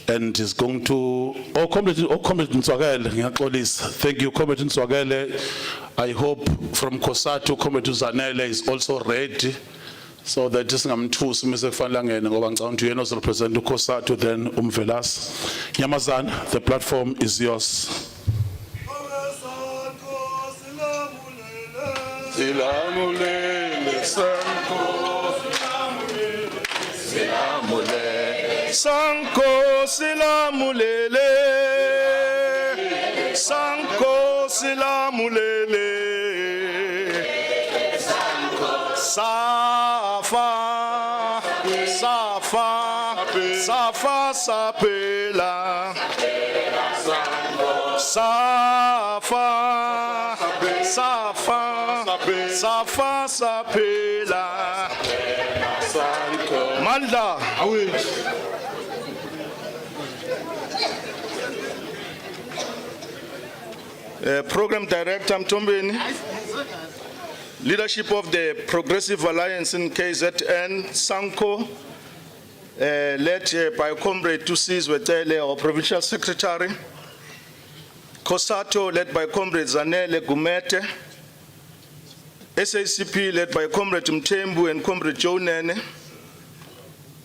and is going to, Comrade Ntswagele, ngiyaxolisa. Thank you, Comrade Ntswagele. I hope from COSATU, Comrade Zanele is also ready. So that singamthusi mise kufanele angene ngoba ngicabanga ukuthi uyena ozorepresent uCOSATU then umvelasi. Nyamazana, the platform is yours. Silamulele SANCO, silamulele SANCO, silamulele SANCO, silamulele Safa, Safa, Safa, Sapela, Safa, Safa, Safa, Sapela, Manda, Program Director Mtombeni, leadership of the Progressive Alliance in KZN, SANCO, led by Comrade Tusis Wetele, our Provincial Secretary, COSATU, led by Comrade Zanele Gumete, SACP, led by Comrade Mtembu and Comrade Jonene,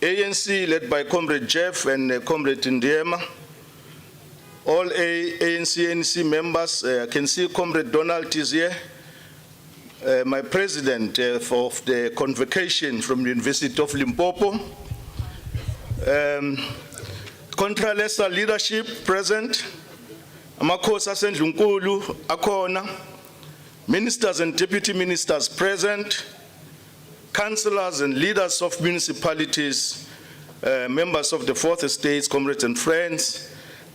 ANC, led by Comrade Jeff and Comrade Ndiyema, all ANC members. I can see Comrade Donald is here. My president of the convocation from the University of Limpopo, Contralesa leadership present, Amakosa Sendlunkulu Akona, ministers and deputy ministers present, councillors and leaders of municipalities, members of the Fourth Estate, comrades and friends.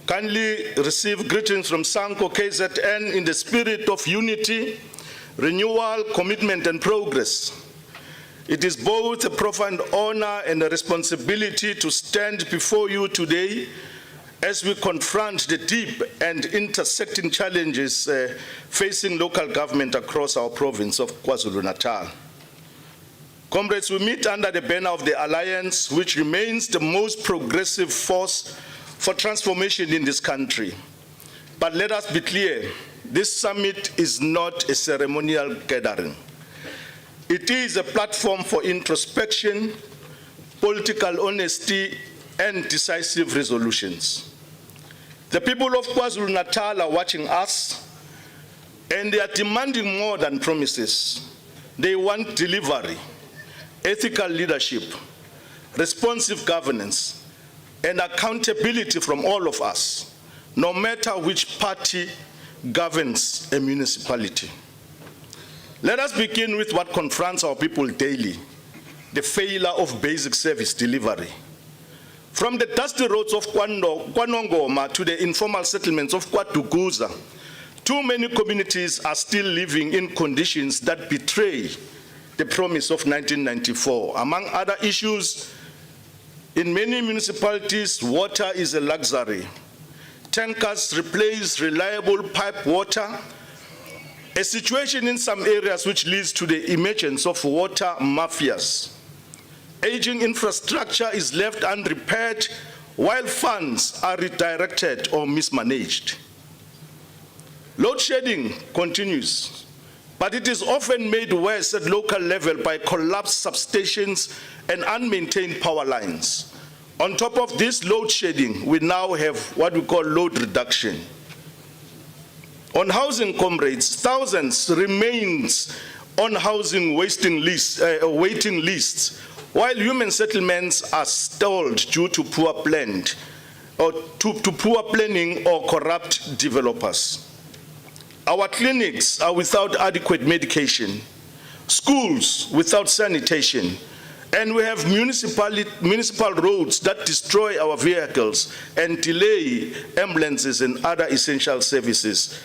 Kindly receive greetings from SANCO KZN in the spirit of unity, renewal, commitment, and progress. It is both a profound honor and a responsibility to stand before you today as we confront the deep and intersecting challenges facing local government across our province of KwaZulu-Natal. Comrades, we meet under the banner of the Alliance, which remains the most progressive force for transformation in this country. But let us be clear, this summit is not a ceremonial gathering. It is a platform for introspection, political honesty, and decisive resolutions. The people of KwaZulu-Natal are watching us, and they are demanding more than promises. They want delivery, ethical leadership, responsive governance, and accountability from all of us, no matter which party governs a municipality. Let us begin with what confronts our people daily, the failure of basic service delivery. From the dusty roads of Kwanongoma to the informal settlements of Kwaduguza, too many communities are still living in conditions that betray the promise of 1994. Among other issues, in many municipalities, water is a luxury. Tankers replace reliable pipe water, a situation in some areas which leads to the emergence of water mafias. Aging infrastructure is left unrepaired while funds are redirected or mismanaged. Load shedding continues, but it is often made worse at local level by collapsed substations and unmaintained power lines. On top of this load shedding, we now have what we call load reduction. On housing, comrades, thousands remains on housing waiting lists, while human settlements are stalled due to poor planning or corrupt developers. Our clinics are without adequate medication, schools without sanitation, and we have municipal roads that destroy our vehicles and delay ambulances and other essential services.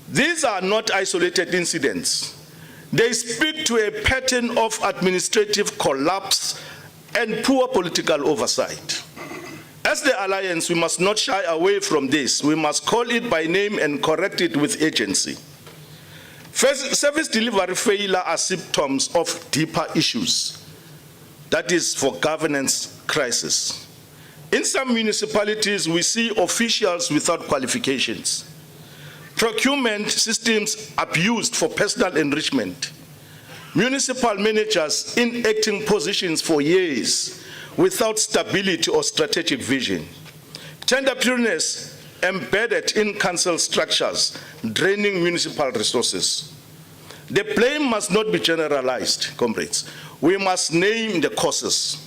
These are not isolated incidents. They speak to a pattern of administrative collapse and poor political oversight. As the Alliance, we must not shy away from this. We must call it by name and correct it with agency. First, service delivery failure are symptoms of deeper issues. That is for governance crisis. In some municipalities, we see officials without qualifications. Procurement systems abused for personal enrichment. Municipal managers in acting positions for years without stability or strategic vision. Tender pureness embedded in council structures, draining municipal resources. The blame must not be generalized, comrades. We must name the causes.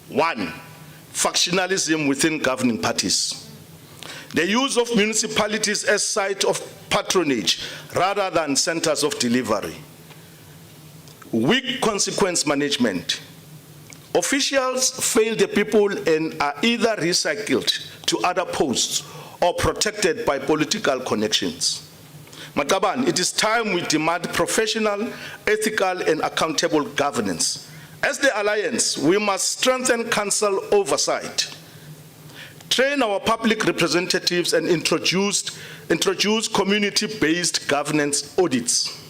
1, factionalism within governing parties. The use of municipalities as sites of patronage rather than centers of delivery. Weak consequence management. Officials fail the people and are either recycled to other posts or protected by political connections. Makaban, it is time we demand professional, ethical, and accountable governance. As the Alliance, we must strengthen council oversight, train our public representatives, and introduce community-based governance audits.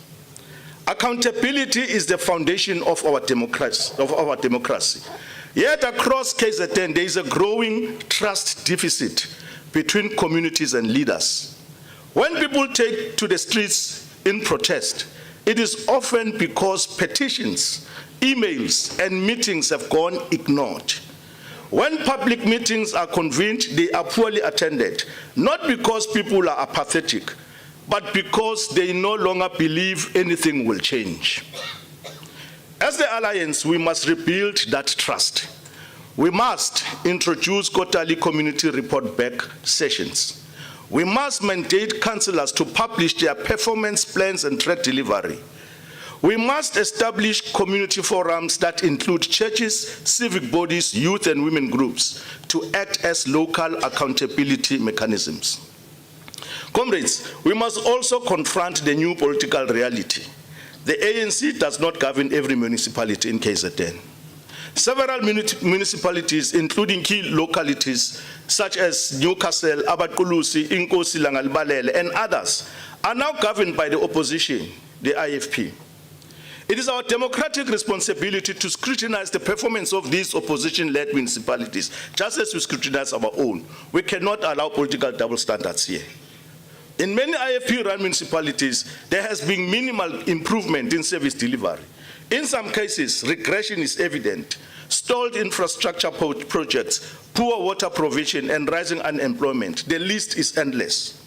Accountability is the foundation of our democracy. Yet across KZN, there is a growing trust deficit between communities and leaders. When people take to the streets in protest, it is often because petitions, emails, and meetings have gone ignored. When public meetings are convened, they are poorly attended, not because people are apathetic, but because they no longer believe anything will change. As the Alliance, we must rebuild that trust. We must introduce quarterly community report back sessions. We must mandate councillors to publish their performance plans and track delivery. We must establish community forums that include churches, civic bodies, youth and women groups to act as local accountability mechanisms. Comrades, we must also confront the new political reality. The ANC does not govern every municipality in KZN. Several municipalities, including key localities such as Newcastle, Abakulusi, Inkosi, Langalbalele, and others, are now governed by the opposition, the IFP. It is our democratic responsibility to scrutinize the performance of these opposition-led municipalities, just as we scrutinize our own. We cannot allow political double standards here. In many IFP-run municipalities, there has been minimal improvement in service delivery. In some cases, regression is evident. Stalled infrastructure projects, poor water provision, and rising unemployment. The list is endless.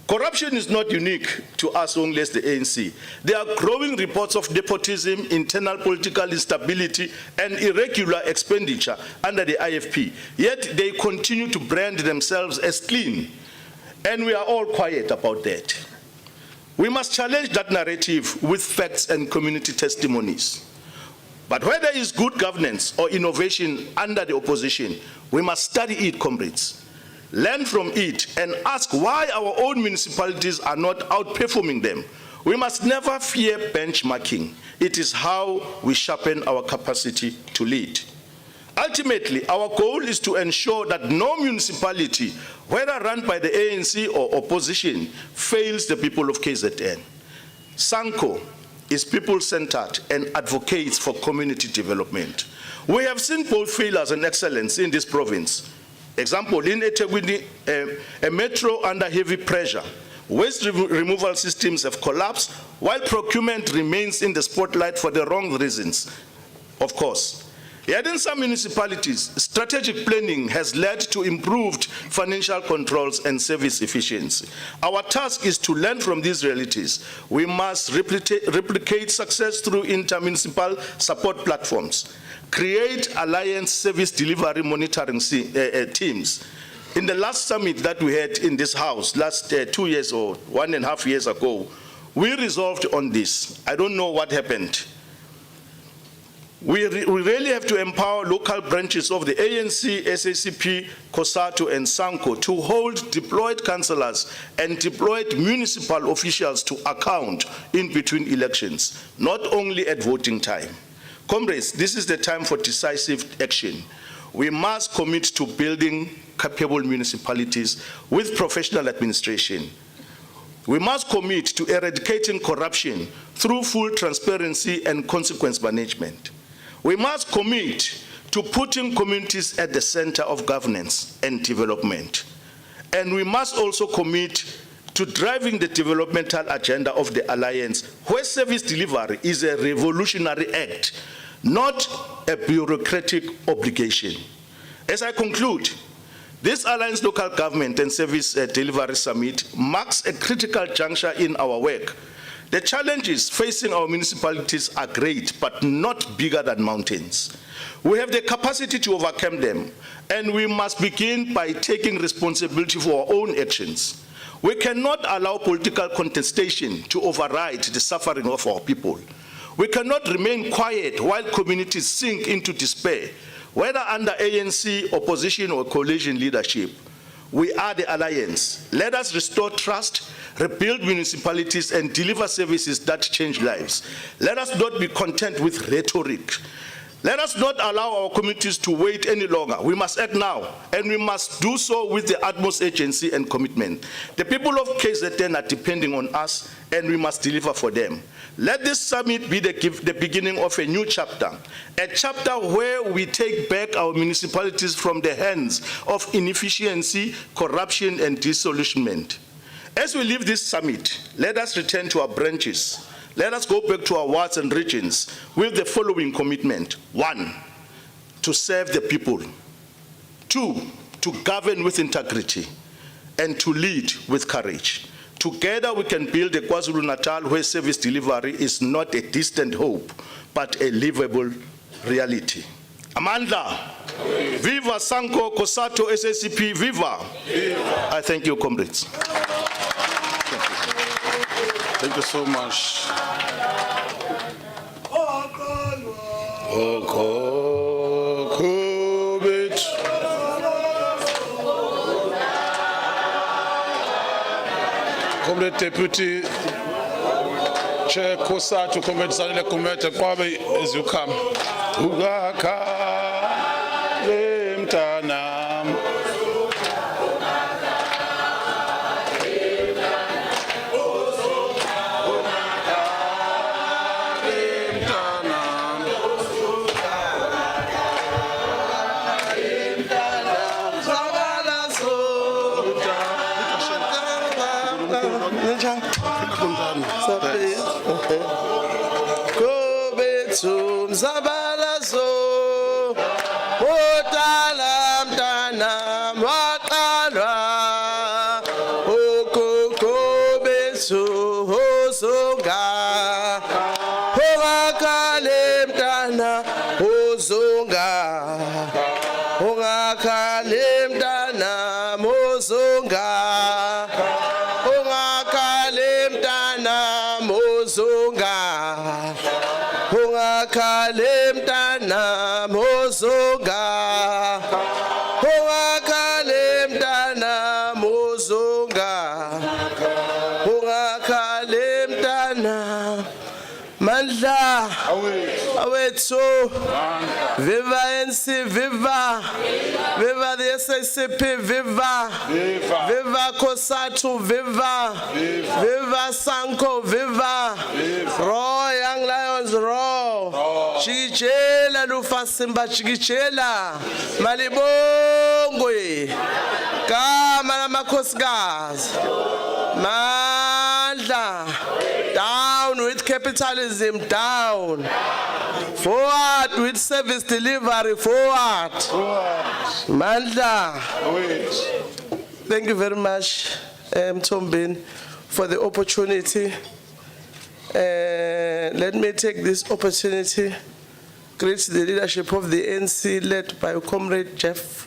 Corruption is not unique to us only as the ANC. There are growing reports of nepotism, internal political instability, and irregular expenditure under the IFP. Yet they continue to brand themselves as clean. And we are all quiet about that. We must challenge that narrative with facts and community testimonies. But where there is good governance or innovation under the opposition, we must study it, comrades, learn from it, and ask why our own municipalities are not outperforming them. We must never fear benchmarking. It is how we sharpen our capacity to lead. Ultimately, our goal is to ensure that no municipality, whether run by the ANC or opposition, fails the people of KZN. SANCO is people-centered and advocates for community development. We have seen both failures and excellence in this province. Example, in eThekwini, a metro under heavy pressure. Waste removal systems have collapsed, while procurement remains in the spotlight for the wrong reasons, of course. Yet in some municipalities, strategic planning has led to improved financial controls and service efficiency. Our task is to learn from these realities. We must replicate success through intermunicipal support platforms, create alliance service delivery monitoring teams. In the last summit that we had in this house, last 2 years or 1.5 years ago, we resolved on this. I don't know what happened. We really have to empower local branches of the ANC, SACP, COSATU, and SANCO to hold deployed councillors and deployed municipal officials to account in between elections, not only at voting time. Comrades, this is the time for decisive action. We must commit to building capable municipalities with professional administration. We must commit to eradicating corruption through full transparency and consequence management. We must commit to putting communities at the center of governance and development. And we must also commit to driving the developmental agenda of the Alliance, where service delivery is a revolutionary act, not a bureaucratic obligation. As I conclude, this Alliance Local Government and Service Delivery Summit marks a critical juncture in our work. The challenges facing our municipalities are great, but not bigger than mountains. We have the capacity to overcome them, and we must begin by taking responsibility for our own actions. We cannot allow political contestation to override the suffering of our people. We cannot remain quiet while communities sink into despair, whether under ANC, opposition, or coalition leadership. We are the Alliance. Let us restore trust, rebuild municipalities, and deliver services that change lives. Let us not be content with rhetoric. Let us not allow our communities to wait any longer. We must act now, and we must do so with the utmost urgency and commitment. The people of KZN are depending on us, and we must deliver for them. Let this summit be the beginning of a new chapter, a chapter where we take back our municipalities from the hands of inefficiency, corruption, and disillusionment. As we leave this summit, let us return to our branches. Let us go back to our wards and regions with the following commitment. 1, to serve the people. 2, to govern with integrity. And to lead with courage. Together we can build a KwaZulu-Natal where service delivery is not a distant hope, but a livable reality. Amandla, viva SANCO, COSATU, SACP, viva. I thank you, comrades. Thank you so much. Comrade Deputy Chair COSATU, Comrade Zanele Kumete, Kwabe, as you come. Ugaka Lemtanam. Zabalazo, Otalam Tanam, Wakalra, Okoko Besu, Hosonga, Horakalem Tana, Hosonga, Horakalem Tana, Hosonga. uzunga ungakhale mntanami uzunga ungakhale mntanami uzunga ungakhale mntanami Mandla awethu viva NC viva viva the SACP viva viva COSATU viva viva SANCO viva ro Young Lions ro chikijela lufa simba chikijela malibongwe kama lamakhosikazi Mandla down with capitalism down forward with service delivery forward Mandla thank you very much Mtombeni for the opportunity let me take this opportunity greet the leadership of the NC led by Comrade Jeff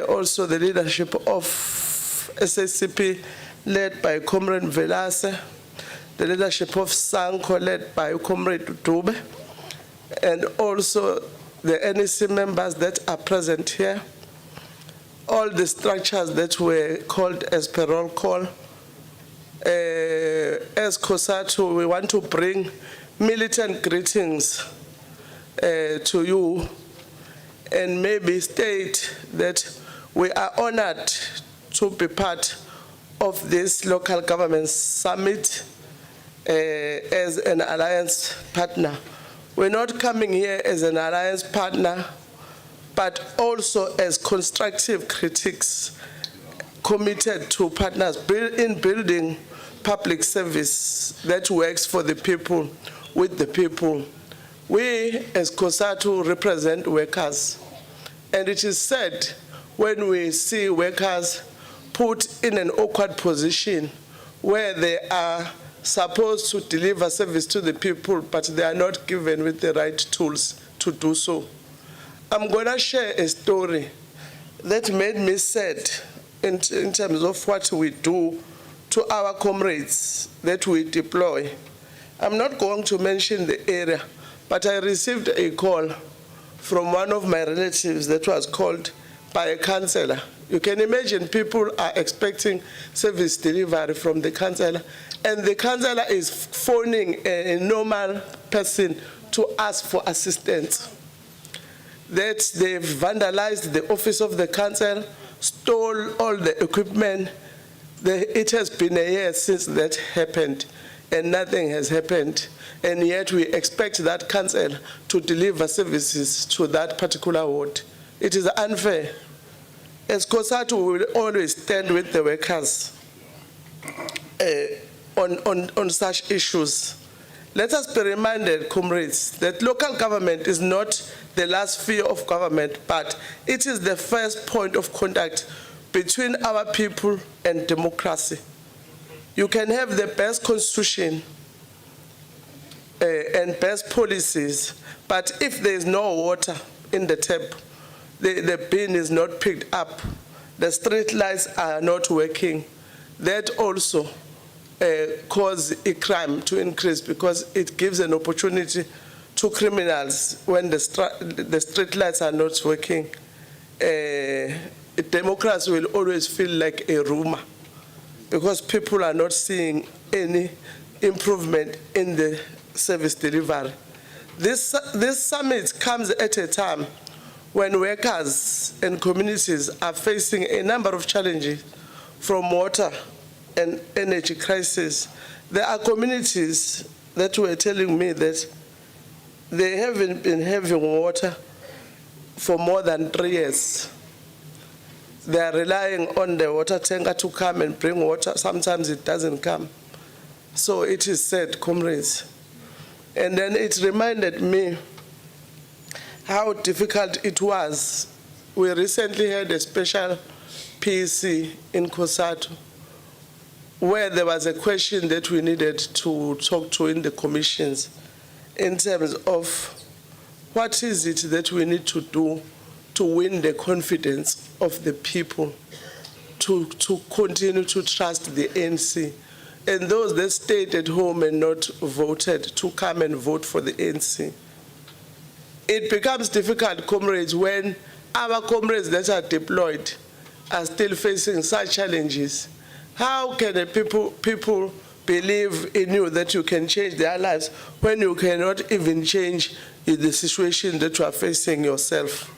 also the leadership of SACP led by Comrade Velase, the leadership of SANCO led by Comrade Durban, and also the NEC members that are present here, all the structures that were called as per roll call. As COSATU, we want to bring militant greetings to you and maybe state that we are honored to be part of this local government summit as an alliance partner. We're not coming here as an alliance partner, but also as constructive critics committed to partners in building public service that works for the people, with the people. We as COSATU represent workers, and it is sad when we see workers put in an awkward position where they are supposed to deliver service to the people, but they are not given with the right tools to do so. I'm going to share a story that made me sad in terms of what we do to our comrades that we deploy. I'm not going to mention the area, but I received a call from one of my relatives that was called by a councillor. You can imagine people are expecting service delivery from the councillor, and the councillor is phoning a normal person to ask for assistance. That they've vandalized the office of the council, stole all the equipment. It has been a year since that happened, and nothing has happened. And yet we expect that council to deliver services to that particular ward. It is unfair. As COSATU, we will always stand with the workers on such issues. Let us be reminded, comrades, that local government is not the last sphere of government, but it is the first point of contact between our people and democracy. You can have the best constitution and best policies, but if there is no water in the tap, the bin is not picked up, the street lights are not working, that also cause a crime to increase, because it gives an opportunity to criminals when the street lights are not working. Democracy will always feel like a rumor, because people are not seeing any improvement in the service delivery. This summit comes at a time when workers and communities are facing a number of challenges, from water and energy crisis. There are communities that were telling me that they haven't been having water for more than 3 years. They are relying on the water tanker to come and bring water. Sometimes it doesn't come. So it is sad, comrades. And then it reminded me how difficult it was. We recently had a special PEC in COSATU, where there was a question that we needed to talk to in the commissions in terms of what is it that we need to do to win the confidence of the people, to continue to trust the ANC and those that stayed at home and not voted to come and vote for the ANC. It becomes difficult, comrades, when our comrades that are deployed are still facing such challenges. How can the people believe in you that you can change their lives when you cannot even change the situation that you are facing yourself?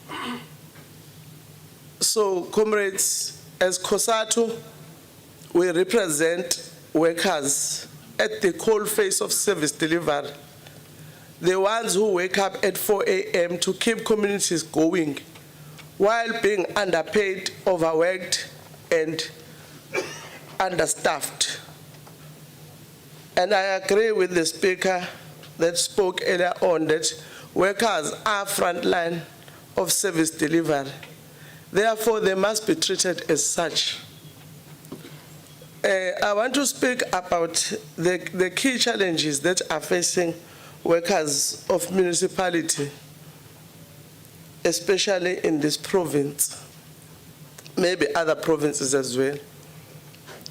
So, comrades, as COSATU, we represent workers at the coalface of service delivery, the ones who wake up at 4 a.m. to keep communities going while being underpaid, overworked, and understaffed. And I agree with the speaker that spoke earlier on that workers are frontline of service delivery. Therefore, they must be treated as such. I want to speak about the key challenges that are facing workers of municipality, especially in this province, maybe other provinces as well.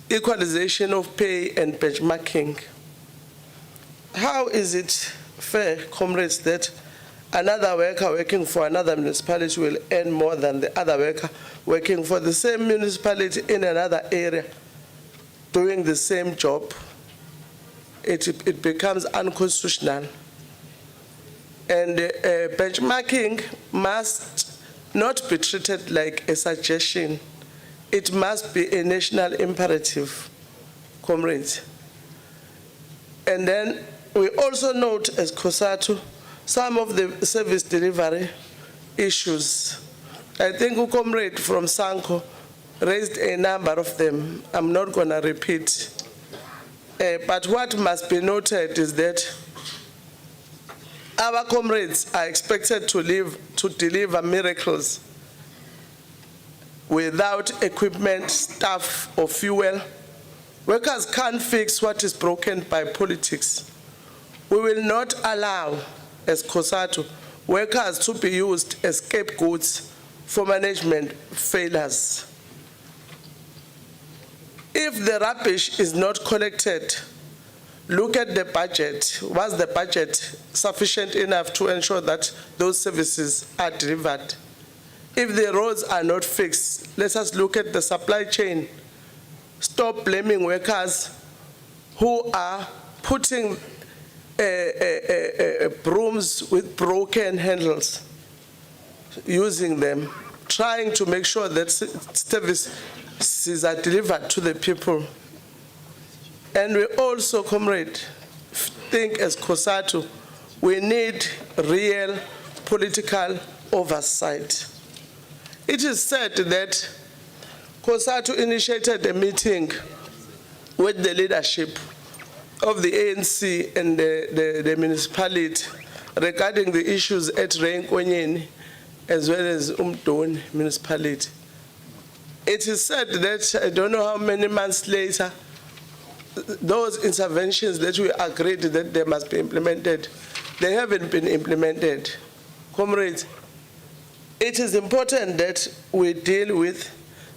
Equalization of pay and benchmarking. How is it fair, comrades, that another worker working for another municipality will earn more than the other worker working for the same municipality in another area doing the same job? It becomes unconstitutional. And benchmarking must not be treated like a suggestion. It must be a national imperative, comrades. And then we also note as COSATU some of the service delivery issues. I think a comrade from SANCO raised a number of them. I'm not going to repeat. But what must be noted is that our comrades are expected to deliver miracles without equipment, staff, or fuel. Workers can't fix what is broken by politics. We will not allow, as COSATU, workers to be used as scapegoats for management failures. If the rubbish is not collected, look at the budget. Was the budget sufficient enough to ensure that those services are delivered? If the roads are not fixed, let us look at the supply chain. Stop blaming workers who are putting brooms with broken handles, using them, trying to make sure that services are delivered to the people. And we also, comrade, think as COSATU, we need real political oversight. It is said that COSATU initiated a meeting with the leadership of the ANC and the municipality regarding the issues at Renkonyeni as well as Umdoni municipality. It is said that, I don't know how many months later, those interventions that we agreed that they must be implemented, they haven't been implemented. Comrades, it is important that we deal with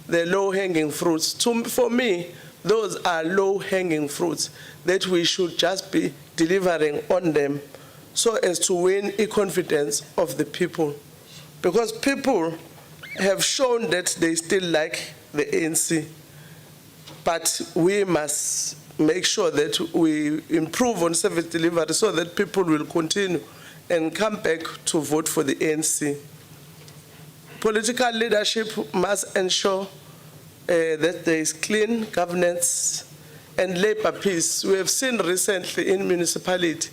the low-hanging fruits. For me, those are low-hanging fruits that we should just be delivering on them so as to win the confidence of the people. Because people have shown that they still like the ANC, but we must make sure that we improve on service delivery so that people will continue and come back to vote for the ANC. Political leadership must ensure that there is clean governance and labor peace. We have seen recently in municipality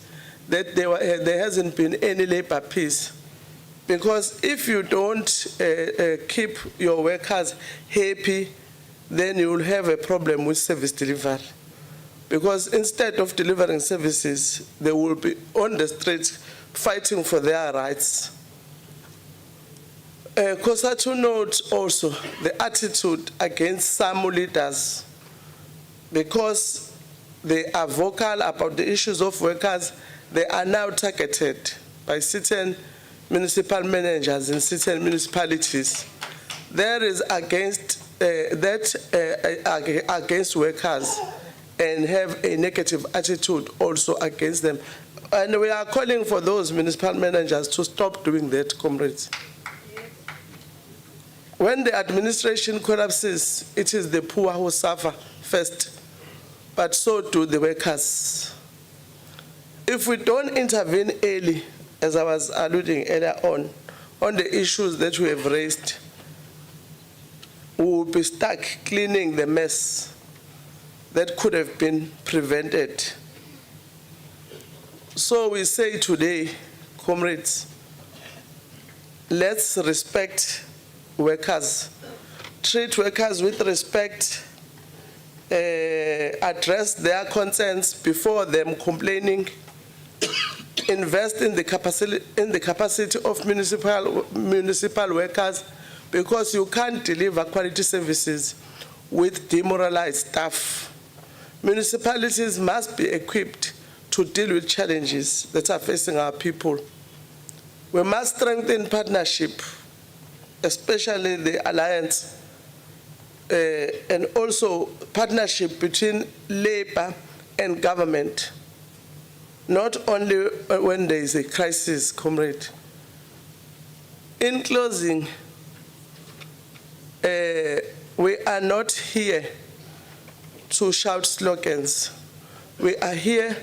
that there hasn't been any labor peace. Because if you don't keep your workers happy, then you will have a problem with service delivery. Because instead of delivering services, they will be on the streets fighting for their rights. COSATU notes also the attitude against some leaders, because they are vocal about the issues of workers. They are now targeted by certain municipal managers in certain municipalities. There is against workers and have a negative attitude also against them. And we are calling for those municipal managers to stop doing that, comrades. When the administration collapses, it is the poor who suffer first, but so do the workers. If we don't intervene early, as I was alluding earlier on the issues that we have raised, we will be stuck cleaning the mess that could have been prevented. So we say today, comrades, let's respect workers, treat workers with respect, address their concerns before them complaining, invest in the capacity of municipal workers, because you can't deliver quality services with demoralized staff. Municipalities must be equipped to deal with challenges that are facing our people. We must strengthen partnership, especially the alliance, and also partnership between labor and government, not only when there is a crisis, comrade. In closing, we are not here to shout slogans. We are here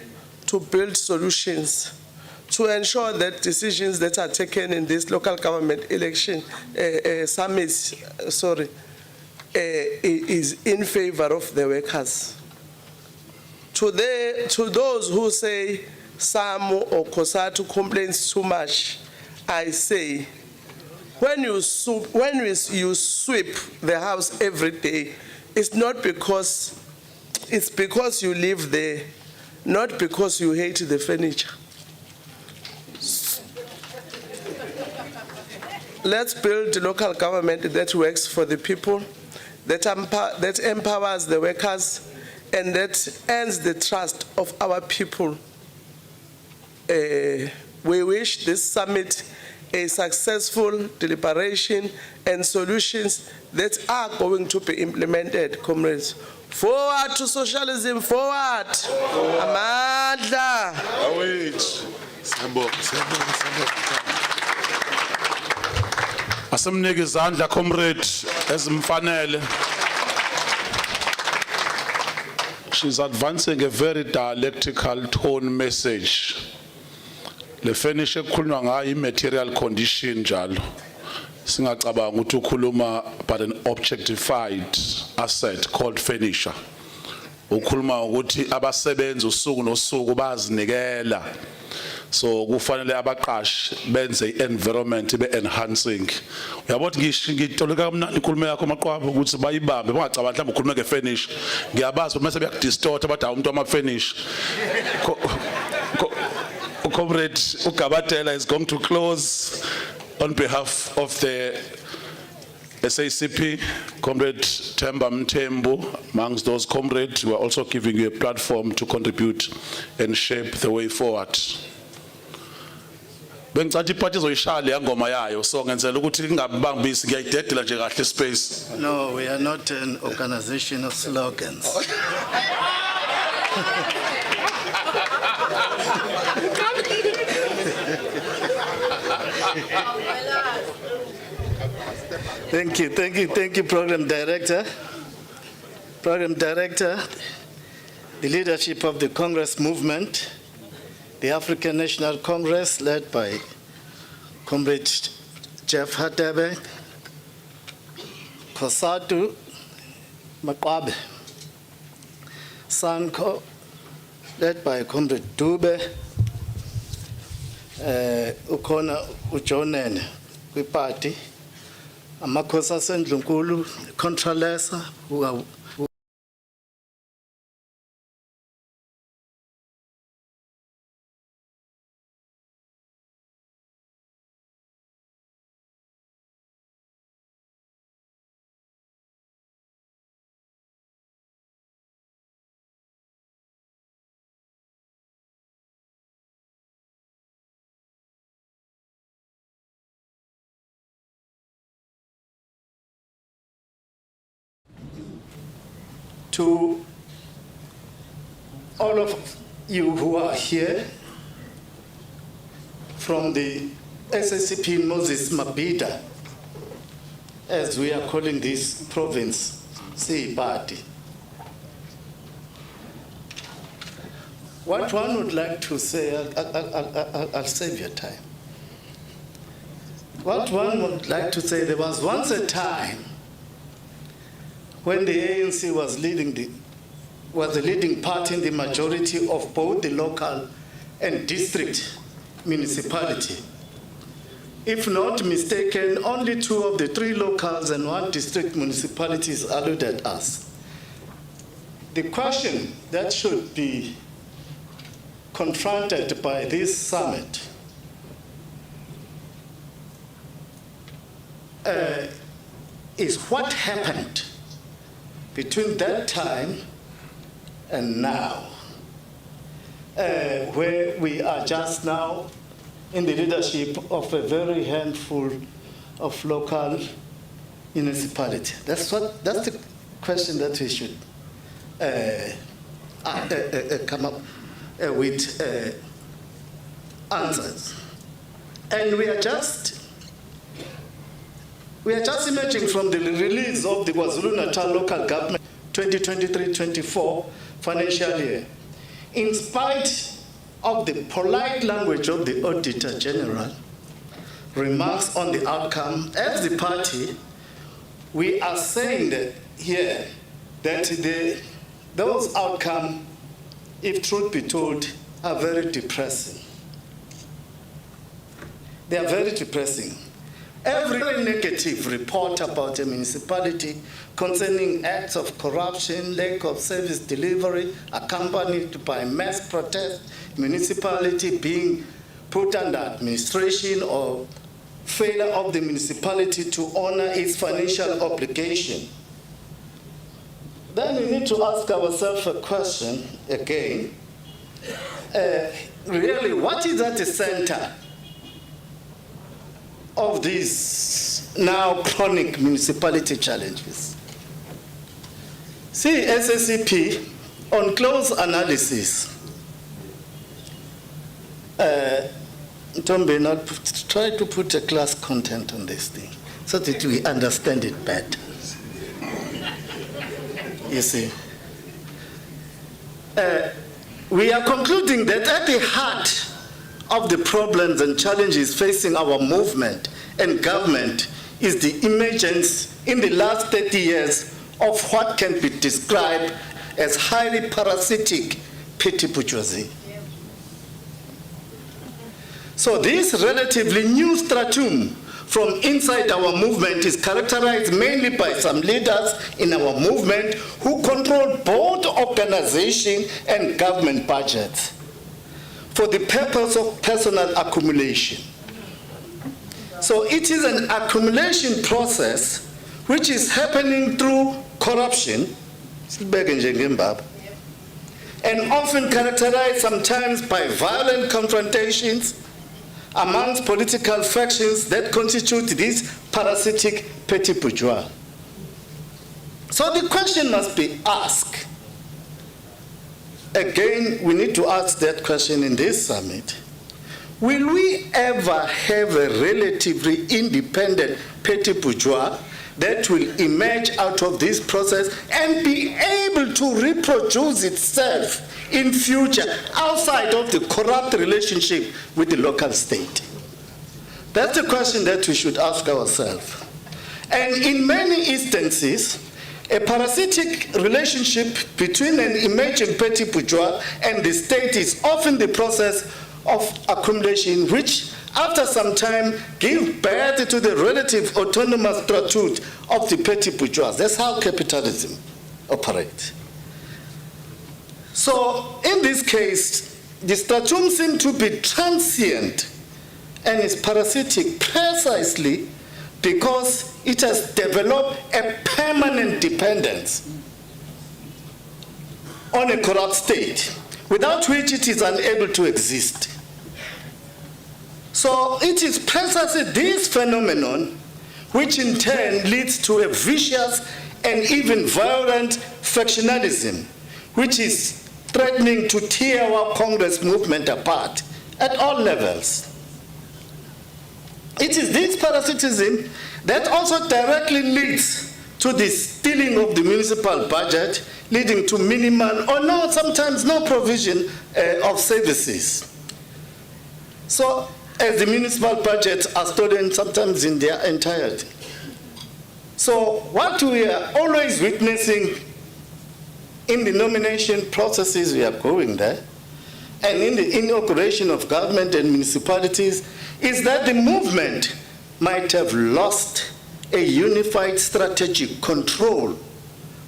to build solutions, to ensure that decisions that are taken in this local government election summits, is in favor of the workers. To those who say SAMO or COSATU complains too much, I say, when you sweep the house every day, it's because you live there, not because you hate the furniture. Let's build a local government that works for the people, that empowers the workers, and that earns the trust of our people. We wish this summit a successful deliberation and solutions that are going to be implemented, comrades. Forward to socialism, forward. Amandla. Asimnike izandla comrade ezimfanele. She's advancing a very dialectical tone message. Le finish ekhulunywa ngayo material condition njalo. Singacabanga ukuthi ukhuluma about an objectified asset called furniture. Ukhuluma ukuthi abasebenzi usuku nosuku bazinikela. So kufanele abaqashi benze environment be enhancing. Uyabona ngitoleka kamnandi inkulumo yakho maqwabo ukuthi bayibambe bangacabanga mhlawumbe ukhuluma ngefurnish. Ngiyabazi mase beyakudistort abathi umuntu amafurnish. Comrade Ugabatela is going to close on behalf of the SACP. Comrade Themba Mthembu, amongst those comrades, we are also giving you a platform to contribute and shape the way forward. Bengicathi iphathi izoyishaya yangoma yayo, so ngenzela ukuthi ngingabambisi ngiyayidedela nje kahle space. No, we are not an organization of slogans. Thank you, Program Director. Program Director, the leadership of the Congress movement, the African National Congress led by Comrade Jeff Hatebe, COSATU, Makwabe, SANCO, led by Comrade Dube, ukhona uJonene kwiparty, amakhosi asendlunkulu, Contralesa, who are to all of you who are here from the SACP Moses Mabhida, as we are calling this province, Sibati. What one would like to say, I'll save your time. What one would like to say, there was once a time when the ANC was the leading party in the majority of both the local and district municipality. If not mistaken, only 2 of the 3 locals and 1 district municipalities eluded us. The question that should be confronted by this summit is what happened between that time and now, where we are just now in the leadership of a very handful of local municipalities. That's the question that we should come up with answers. And we are just emerging from the release of the KwaZulu-Natal local government 2023-24 financial year. In spite of the polite language of the Auditor General, remarks on the outcome, as the party, we are saying that here that those outcomes, if truth be told, are very depressing. They are very depressing. Every negative report about a municipality concerning acts of corruption, lack of service delivery, accompanied by mass protest, municipality being put under administration, or failure of the municipality to honor its financial obligation. Then we need to ask ourselves a question again. Really, what is at the center of these now chronic municipality challenges? See, SACP, on close analysis, Tombe, not try to put a class content on this thing so that we understand it better. You see, we are concluding that at the heart of the problems and challenges facing our movement and government is the emergence in the last 30 years of what can be described as highly parasitic petty bourgeoisie. So this relatively new stratum from inside our movement is characterized mainly by some leaders in our movement who control both organization and government budgets for the purpose of personal accumulation. So it is an accumulation process which is happening through corruption, and often characterized sometimes by violent confrontations amongst political factions that constitute this parasitic petty bourgeois. So the question must be asked. Again, we need to ask that question in this summit. Will we ever have a relatively independent petty bourgeois that will emerge out of this process and be able to reproduce itself in future outside of the corrupt relationship with the local state? That's the question that we should ask ourselves. And in many instances, a parasitic relationship between an emerging petty bourgeois and the state is often the process of accumulation, which after some time give birth to the relative autonomous statute of the petty bourgeois. That's how capitalism operates. So in this case, the stratum seems to be transient and is parasitic precisely because it has developed a permanent dependence on a corrupt state, without which it is unable to exist. So it is precisely this phenomenon which in turn leads to a vicious and even violent factionalism, which is threatening to tear our Congress movement apart at all levels. It is this parasitism that also directly leads to the stealing of the municipal budget, leading to minimal or no, sometimes no provision of services. So, as the municipal budgets are stolen sometimes in their entirety. So, what we are always witnessing in the nomination processes we are going there, and in the inauguration of government and municipalities, is that the movement might have lost a unified strategic control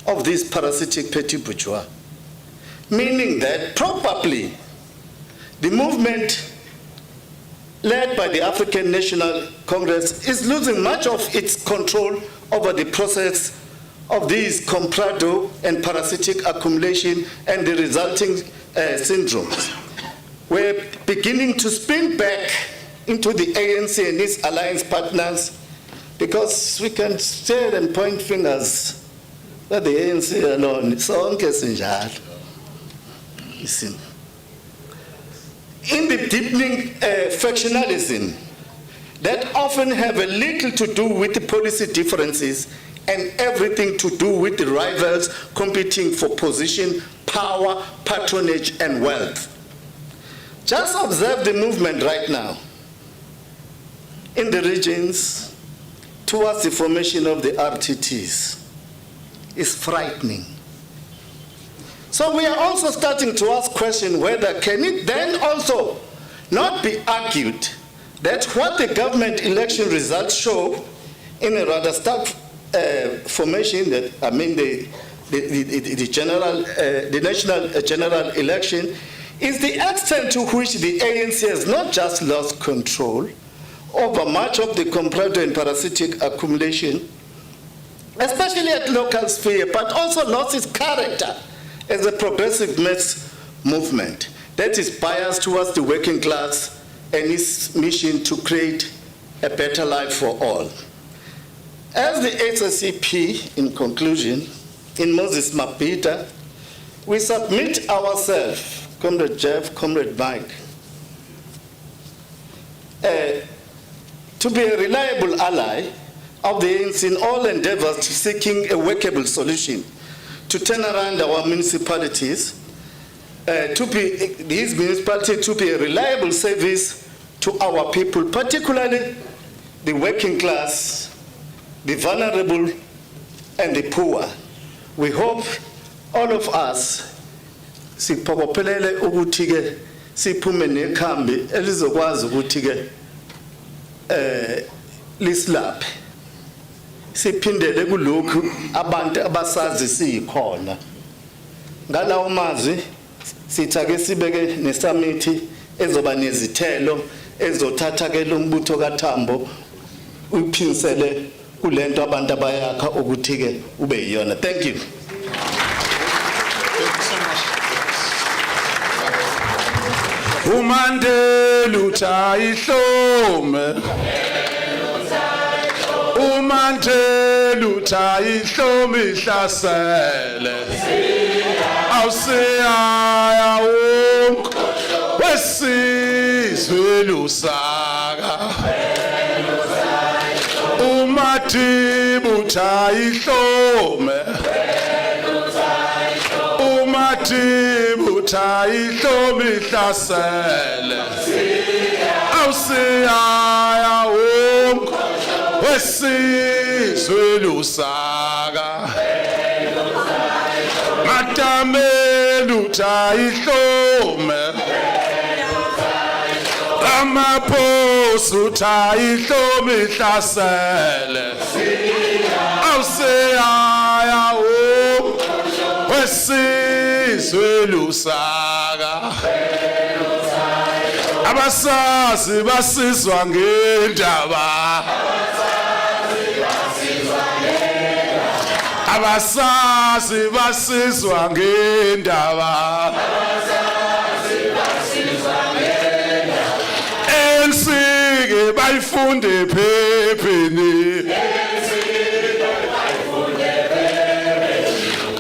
of this parasitic petty bourgeois, meaning that probably the movement led by the African National Congress is losing much of its control over the process of these comprado and parasitic accumulation and the resulting syndromes. We're beginning to spin back into the ANC and its alliance partners, because we can stare and point fingers at the ANC alone. Sonke sinjalo. Listen. In the deepening factionalism that often have a little to do with the policy differences and everything to do with the rivals competing for position, power, patronage, and wealth. Just observe the movement right now in the regions towards the formation of the RTTs. It's frightening. So we are also starting to ask questions whether can it then also not be argued that what the government election results show in a rather stark formation, that I mean the national general election, is the extent to which the ANC has not just lost control over much of the comprado and parasitic accumulation, especially at local sphere, but also lost its character as a progressive mass movement that is biased towards the working class and its mission to create a better life for all. As the SACP, in conclusion, in Moses Mapita, we submit ourselves, Comrade Jeff, Comrade Mike, to be a reliable ally of the ANC in all endeavors to seeking a workable solution to turn around our municipalities, these municipalities to be a reliable service to our people, particularly the working class, the vulnerable, and the poor. We hope all of us siphokophelele ukuthi ke siphume nekhambi elizokwazi ukuthi ke lislaphe siphindele kulokhu abantu abasazi sikhona. Ngalawo mazwi sithake sibeke nesamithi ezoba nezithelo ezothatha ke lo mbutho kaThambo uphinsele kulento abantu abayakha ukuthi ke ube yiyona. Thank you. Umandela uthayihlome Umandela uthayihlome ihlasele awusiyaya wonke wesizwe lusaka Umadiba uthayihlome Umadiba uthayihlome ihlasele awusiyaya wonke wesizwe lusaka Matamela uthayihlome Amaphosi uthayihlome ihlasele awusiyaya wonke wesizwe lusaka abasazi basizwa ngendaba abasazi basizwa ngendaba ensike bayifunde phepheni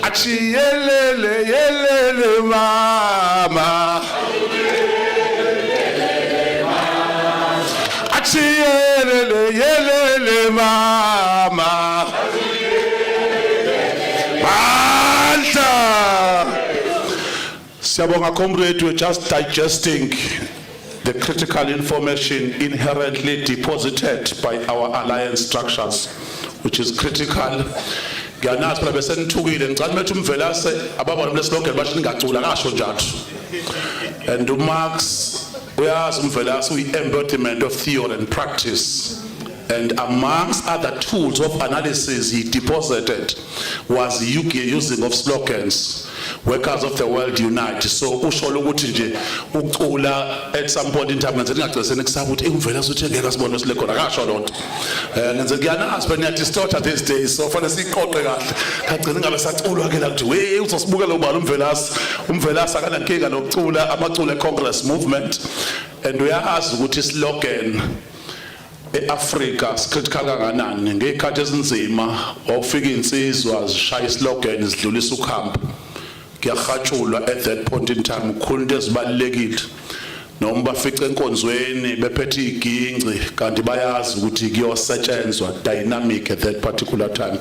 achi yelele yelele ma Siyabonga comrade, we're just digesting the critical information inherently deposited by our alliance structures, which is critical. Ngiyanazi phela bese nithukile ngicela bethu umvelase ababona leslogan basho ningacula kasho njalo. And uMarx uyazi umvelase uyi-embodiment of theory and practice. And amongst other tools of analysis he deposited was the UK using of slogans. Workers of the world unite. So usholo ukuthi nje ucula at some point in time ngenze ngagcina senekusaba ukuthi umvela suthi ngeke asibone silekhona kasho lonto. Ngenze ngiyanazi benya distorta these days so fanele siqoqe kahle. Kagcina ngabe saculwa ke la kuthi we uzosibukela ubala umvelasa akana nkinga nokucula amacula eCongress movement and uyazi ukuthi slogan eAfrica sicritical kanganani ngekhathi ezinzima wawufika insizwa zishaya islogan zidlulisa ukhamba kuyakhatshulwa at that point in time ukhulunto ezibalekile noma bafica enkonzweni bephethe iginci kanti bayazi ukuthi kuyosetshenzwa dynamic at that particular time.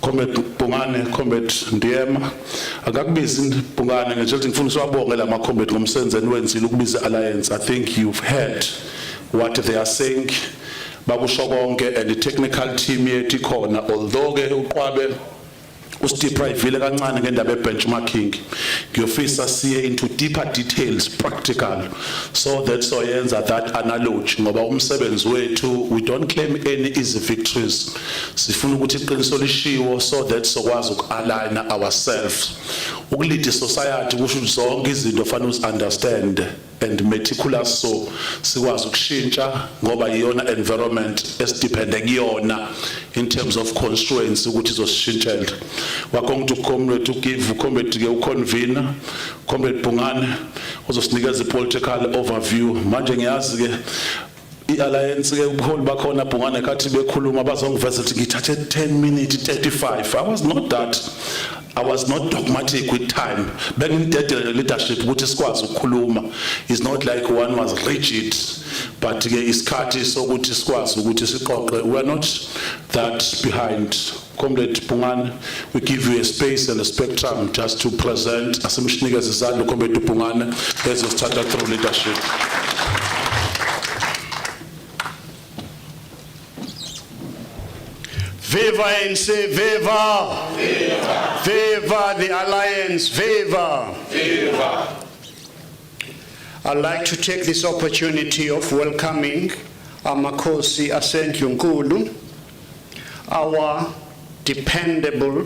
Comrade Bungane, Comrade Ndiema, akakubizi Bungane ngithi ngifuna siwabonge la ma comrade ngomsebenzi enwenzile ukubiza alliance. I think you've heard what they are saying. Bakusho konke and the technical team yethu khona although ke uqwabe usideprivile kancane ngendaba benchmarking ngiyofisa siye into deeper details practical so that so yenza that analogy ngoba umsebenzi wethu we don't claim any easy victories sifuna ukuthi iqiniso lishiwo so that sokwazi uku-align ourselves ukulead society kusho zonke izinto fanele understand and meticulous so sikwazi ukushintsha ngoba iyona environment esidepende kuyona in terms of constraints ukuthi izosishintshela wakonke ucomrade to give comrade ke uconvener comrade Bungane uzosinikeza ipolitical overview manje ngiyazi ke i-alliance ke ubuholi bakhona Bungane kathi bekhuluma bazongiveza ukuthi ngithathe 10 minutes 35 I was not dogmatic with time. Bengidedele leadership ukuthi sikwazi ukukhuluma. It's not like one was rigid, but ke isikhathi sokuthi sikwazi ukuthi siqoqe. We are not that behind. Comrade Bungane, we give you a space and a spectrum just to present. Asimshinikeze isandla Comrade Bungane ezosithatha through leadership. Viva ANC, viva! Viva! Viva the Alliance, viva! Viva! I'd like to take this opportunity of welcoming Amakosi Asendlunkulu, our dependable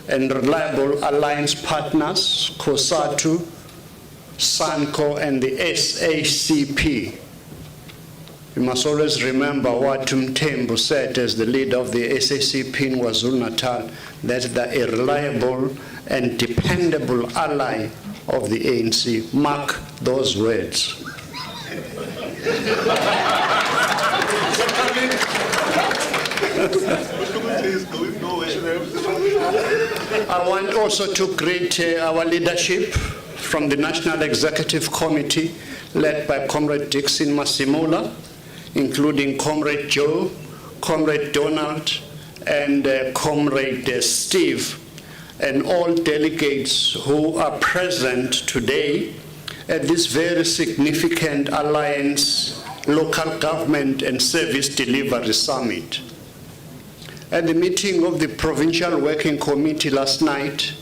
and reliable alliance partners, COSATU, SANCO, and the SACP. You must always remember what Mthembu said as the leader of the SACP in KwaZulu-Natal, that they're a reliable and dependable ally of the ANC. Mark those words. I want also to greet our leadership from the National Executive Committee led by Comrade Dixon Masimula, including Comrade Joe, Comrade Donald, and Comrade Steve, and all delegates who are present today at this very significant Alliance Local Government and Service Delivery Summit. At the meeting of the Provincial Working Committee last night,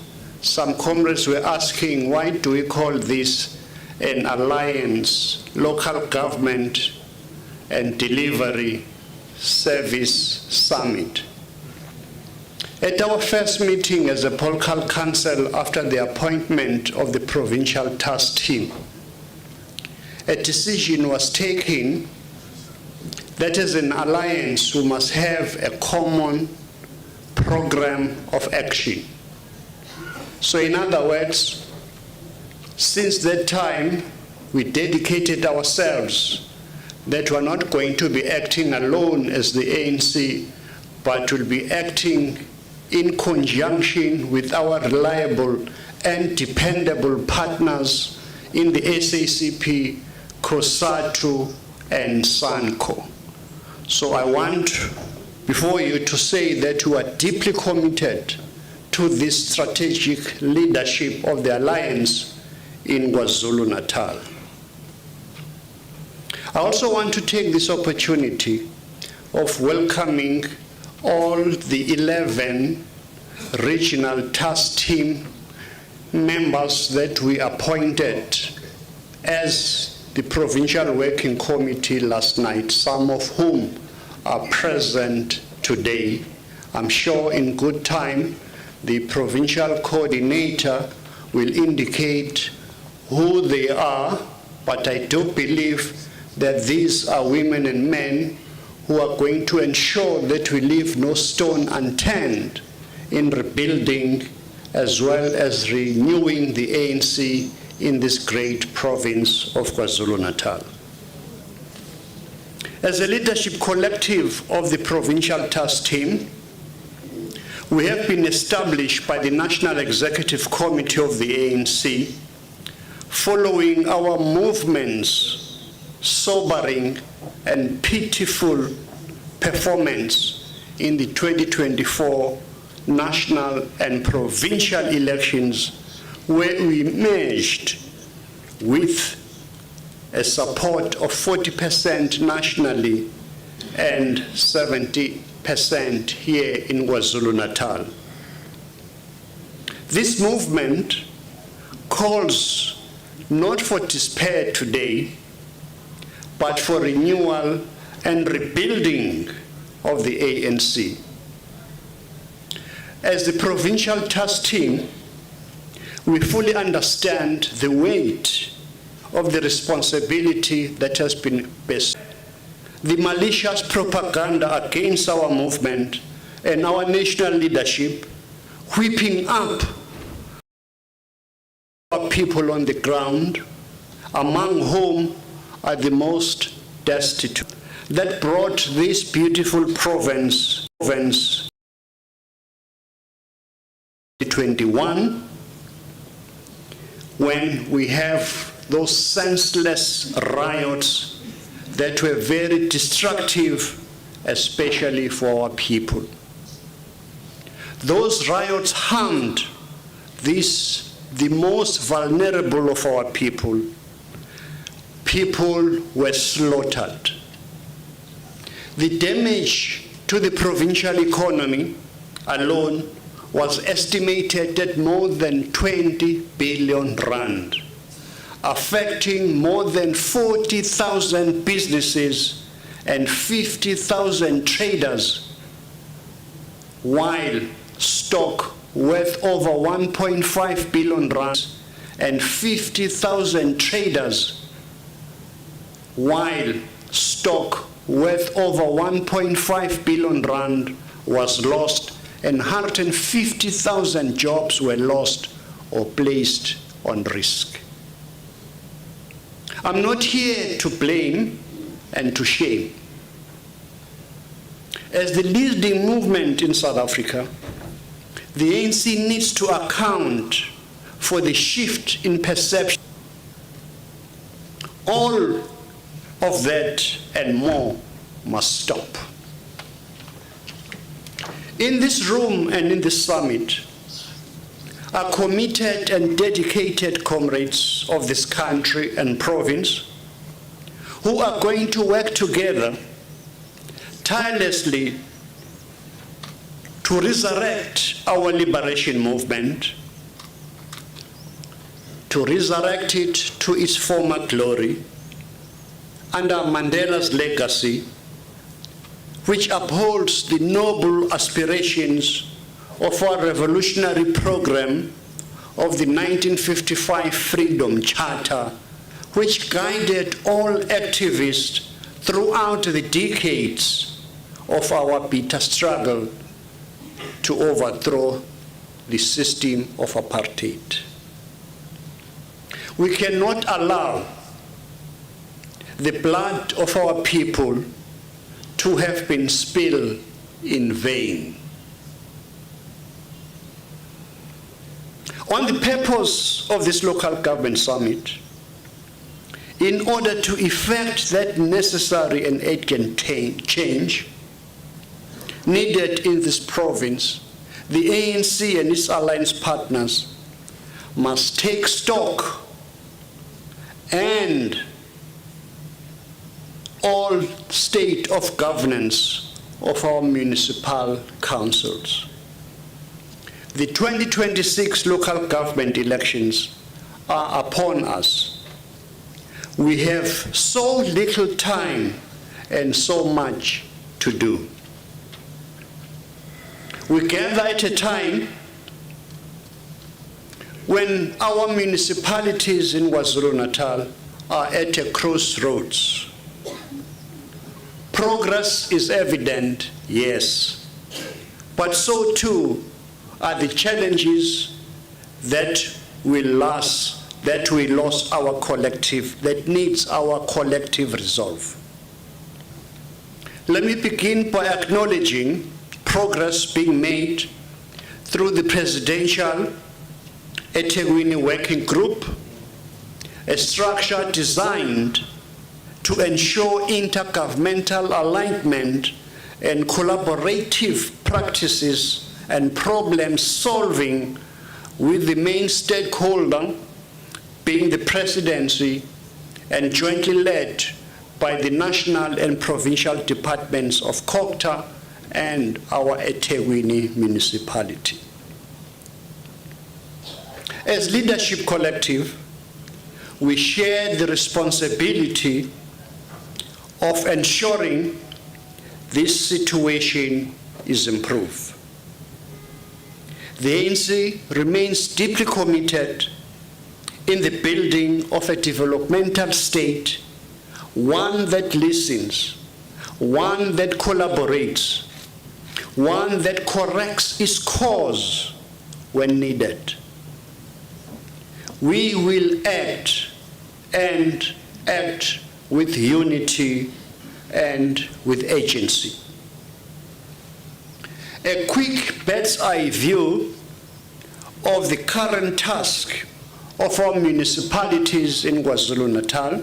some comrades were asking, why do we call this an Alliance Local Government and Delivery Service Summit? At our first meeting as a political council after the appointment of the provincial task team, a decision was taken that as an alliance we must have a common program of action. So in other words, since that time we dedicated ourselves that we're not going to be acting alone as the ANC, but will be acting in conjunction with our reliable and dependable partners in the SACP, COSATU, and SANCO. So I want before you to say that we are deeply committed to this strategic leadership of the alliance in KwaZulu-Natal. I also want to take this opportunity of welcoming all the 11 regional task team members that we appointed as the Provincial Working Committee last night, some of whom are present today. I'm sure in good time the Provincial Coordinator will indicate who they are, but I do believe that these are women and men who are going to ensure that we leave no stone unturned in rebuilding as well as renewing the ANC in this great province of KwaZulu-Natal. As a leadership collective of the Provincial Task Team, we have been established by the National Executive Committee of the ANC following our movement's sobering and pitiful performance in the 2024 national and provincial elections, where we emerged with a support of 40% nationally and 70% here in KwaZulu-Natal. This movement calls not for despair today, but for renewal and rebuilding of the ANC. As the Provincial Task Team, we fully understand the weight of the responsibility that has been bestowed. The malicious propaganda against our movement and our national leadership, whipping up our people on the ground, among whom are the most destitute, that brought this beautiful province 2021, when we have those senseless riots that were very destructive, especially for our people. Those riots harmed the most vulnerable of our people. People were slaughtered. The damage to the provincial economy alone was estimated at more than 20 billion rand, affecting more than 40,000 businesses and 50,000 traders, while stock worth over 1.5 billion rand and 50,000 traders, while stock worth over 1.5 billion rand was lost and 150,000 jobs were lost or placed on risk. I'm not here to blame and to shame. As the leading movement in South Africa, the ANC needs to account for the shift in perception. All of that and more must stop. In this room and in this summit are committed and dedicated comrades of this country and province who are going to work together tirelessly to resurrect our liberation movement, to resurrect it to its former glory under Mandela's legacy, which upholds the noble aspirations of our revolutionary program of the 1955 Freedom Charter, which guided all activists throughout the decades of our bitter struggle to overthrow the system of apartheid. We cannot allow the blood of our people to have been spilled in vain. On the purpose of this local government summit, in order to effect that necessary and urgent change needed in this province, the ANC and its alliance partners must take stock and all state of governance of our municipal councils. The 2026 local government elections are upon us. We have so little time and so much to do. We gather at a time when our municipalities in KwaZulu-Natal are at a crossroads. Progress is evident, yes, but so too are the challenges that we lost our collective, that needs our collective resolve. Let me begin by acknowledging progress being made through the Presidential eThekwini Working Group, a structure designed to ensure intergovernmental alignment and collaborative practices and problem solving with the main stakeholder being the presidency and jointly led by the national and provincial departments of COGTA and our eThekwini municipality. As leadership collective, we share the responsibility of ensuring this situation is improved. The ANC remains deeply committed in the building of a developmental state, one that listens, one that collaborates, one that corrects its course when needed. We will act and act with unity and with agency. A quick bird's eye view of the current task of our municipalities in KwaZulu-Natal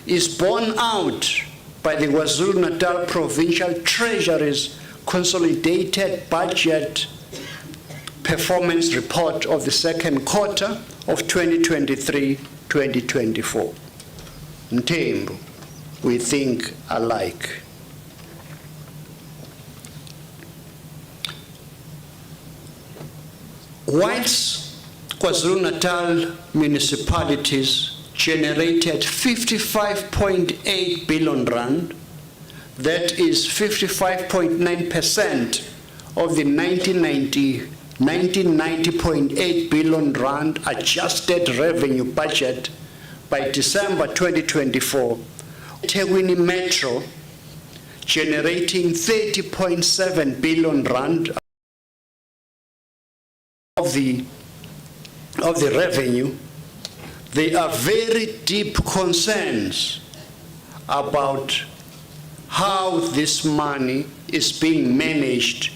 is borne out by the KwaZulu-Natal Provincial Treasury's Consolidated Budget Performance Report of the second quarter of 2023-2024. Ntembu, we think alike. Whilst KwaZulu-Natal municipalities generated 55.8 billion rand, that is 55.9% of the 1990.8 billion rand adjusted revenue budget by December 2024, eThekwini Metro generating 30.7 billion rand of the revenue. There are very deep concerns about how this money is being managed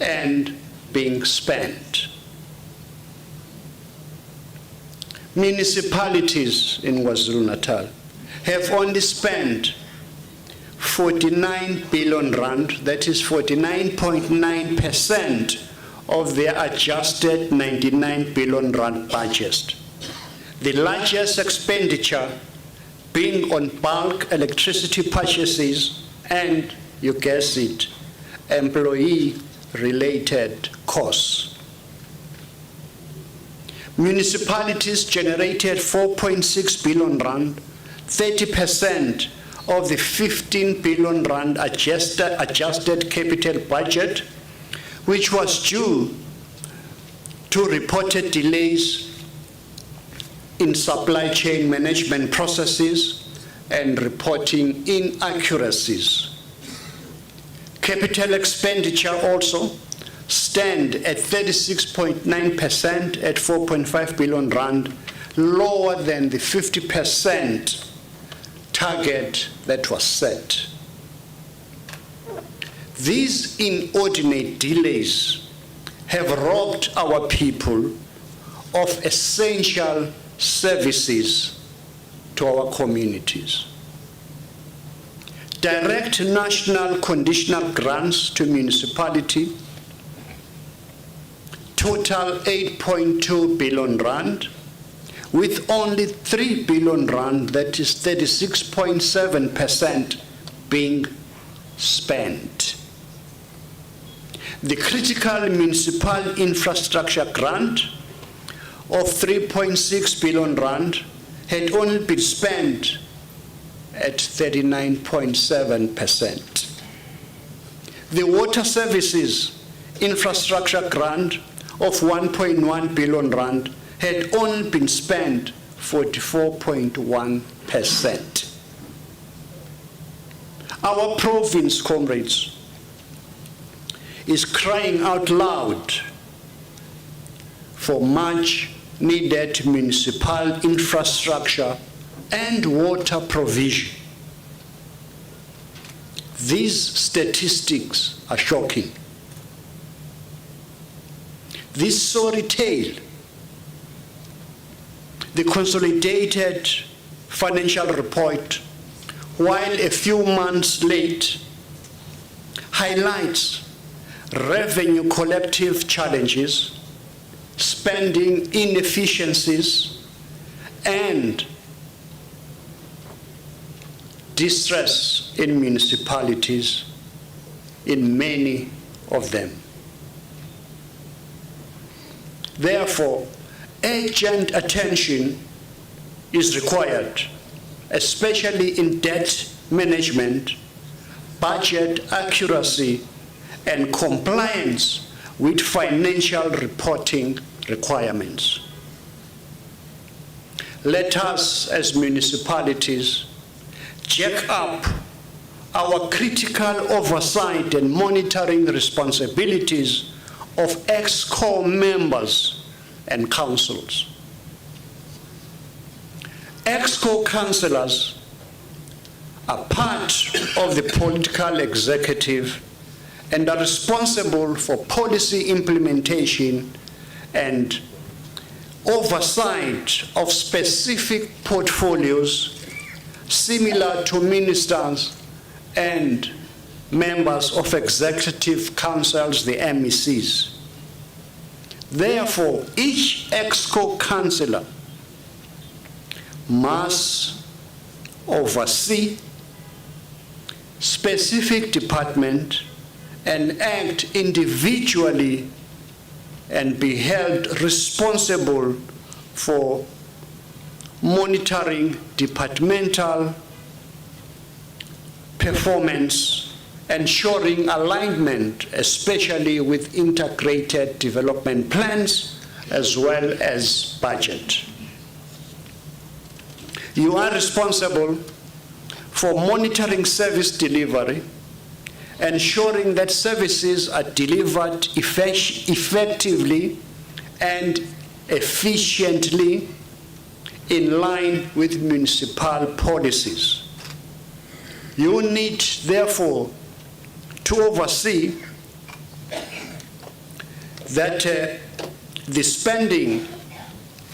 and being spent. Municipalities in KwaZulu-Natal have only spent 49 billion rand, that is 49.9% of their adjusted 99 billion rand budget. The largest expenditure being on bulk electricity purchases and, you guess it, employee-related costs. Municipalities generated 4.6 billion rand, 30% of the 15 billion rand adjusted capital budget, which was due to reported delays in supply chain management processes and reporting inaccuracies. Capital expenditure also stand at 36.9% at 4.5 billion rand, lower than the 50% target that was set. These inordinate delays have robbed our people of essential services to our communities. Direct national conditional grants to municipality total 8.2 billion rand, with only 3 billion rand, that is 36.7%, being spent. The critical municipal infrastructure grant of 3.6 billion rand had only been spent at 39.7%. The water services infrastructure grant of 1.1 billion rand had only been spent 44.1%. Our province, comrades, is crying out loud for much needed municipal infrastructure and water provision. These statistics are shocking. This sorry tale, the consolidated financial report, while a few months late, highlights revenue collective challenges, spending inefficiencies, and distress in municipalities, in many of them. Therefore, urgent attention is required, especially in debt management, budget accuracy, and compliance with financial reporting requirements. Let us, as municipalities, jack up our critical oversight and monitoring responsibilities of EXCO members and councils. EXCO councillors are part of the political executive and are responsible for policy implementation and oversight of specific portfolios similar to ministers and members of executive councils, the MECs. Therefore, each EXCO councillor must oversee specific department and act individually and be held responsible for monitoring departmental performance, ensuring alignment, especially with integrated development plans as well as budget. You are responsible for monitoring service delivery, ensuring that services are delivered effectively and efficiently in line with municipal policies. You need, therefore, to oversee that the spending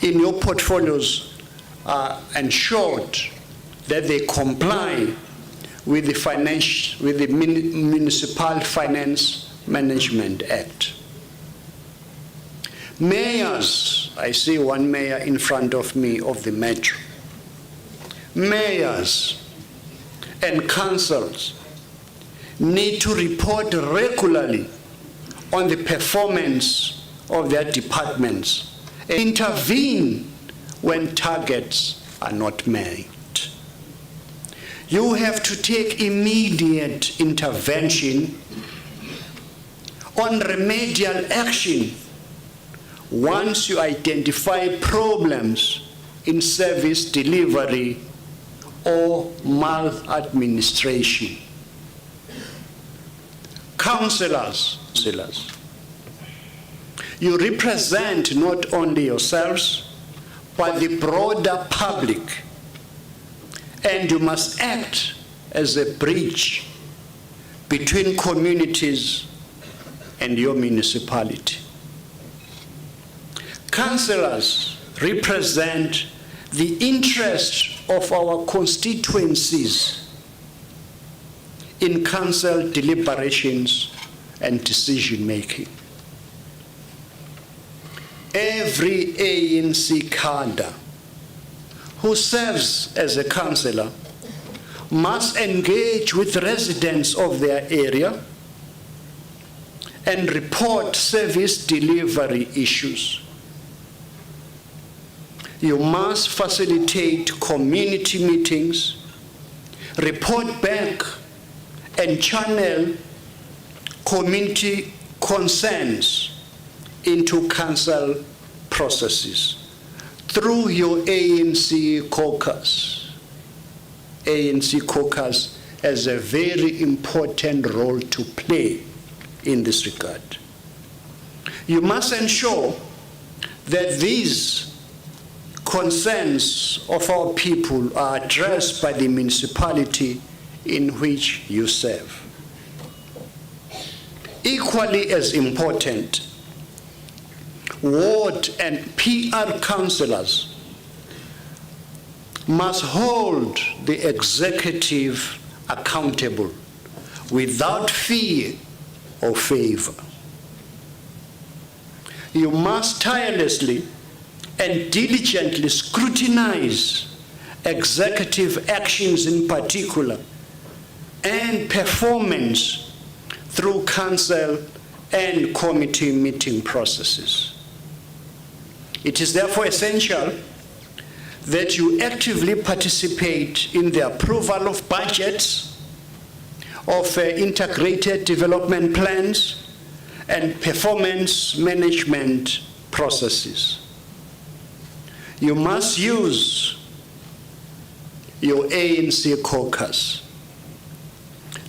in your portfolios are ensured that they comply with the Municipal Finance Management Act. Mayors, I see one mayor in front of me of the metro. Mayors and councils need to report regularly on the performance of their departments and intervene when targets are not met. You have to take immediate intervention on remedial action once you identify problems in service delivery or maladministration. Councillors, you represent not only yourselves, but the broader public, and you must act as a bridge between communities and your municipality. Councillors represent the interests of our constituencies in council deliberations and decision-making. Every ANC cadre who serves as a councillor must engage with residents of their area and report service delivery issues. You must facilitate community meetings, report back, and channel community concerns into council processes through your ANC caucus. ANC caucus has a very important role to play in this regard. You must ensure that these concerns of our people are addressed by the municipality in which you serve. Equally as important, ward and PR councillors must hold the executive accountable without fear or favor. You must tirelessly and diligently scrutinize executive actions in particular and performance through council and committee meeting processes. It is therefore essential that you actively participate in the approval of budgets, of integrated development plans, and performance management processes. You must use your ANC caucus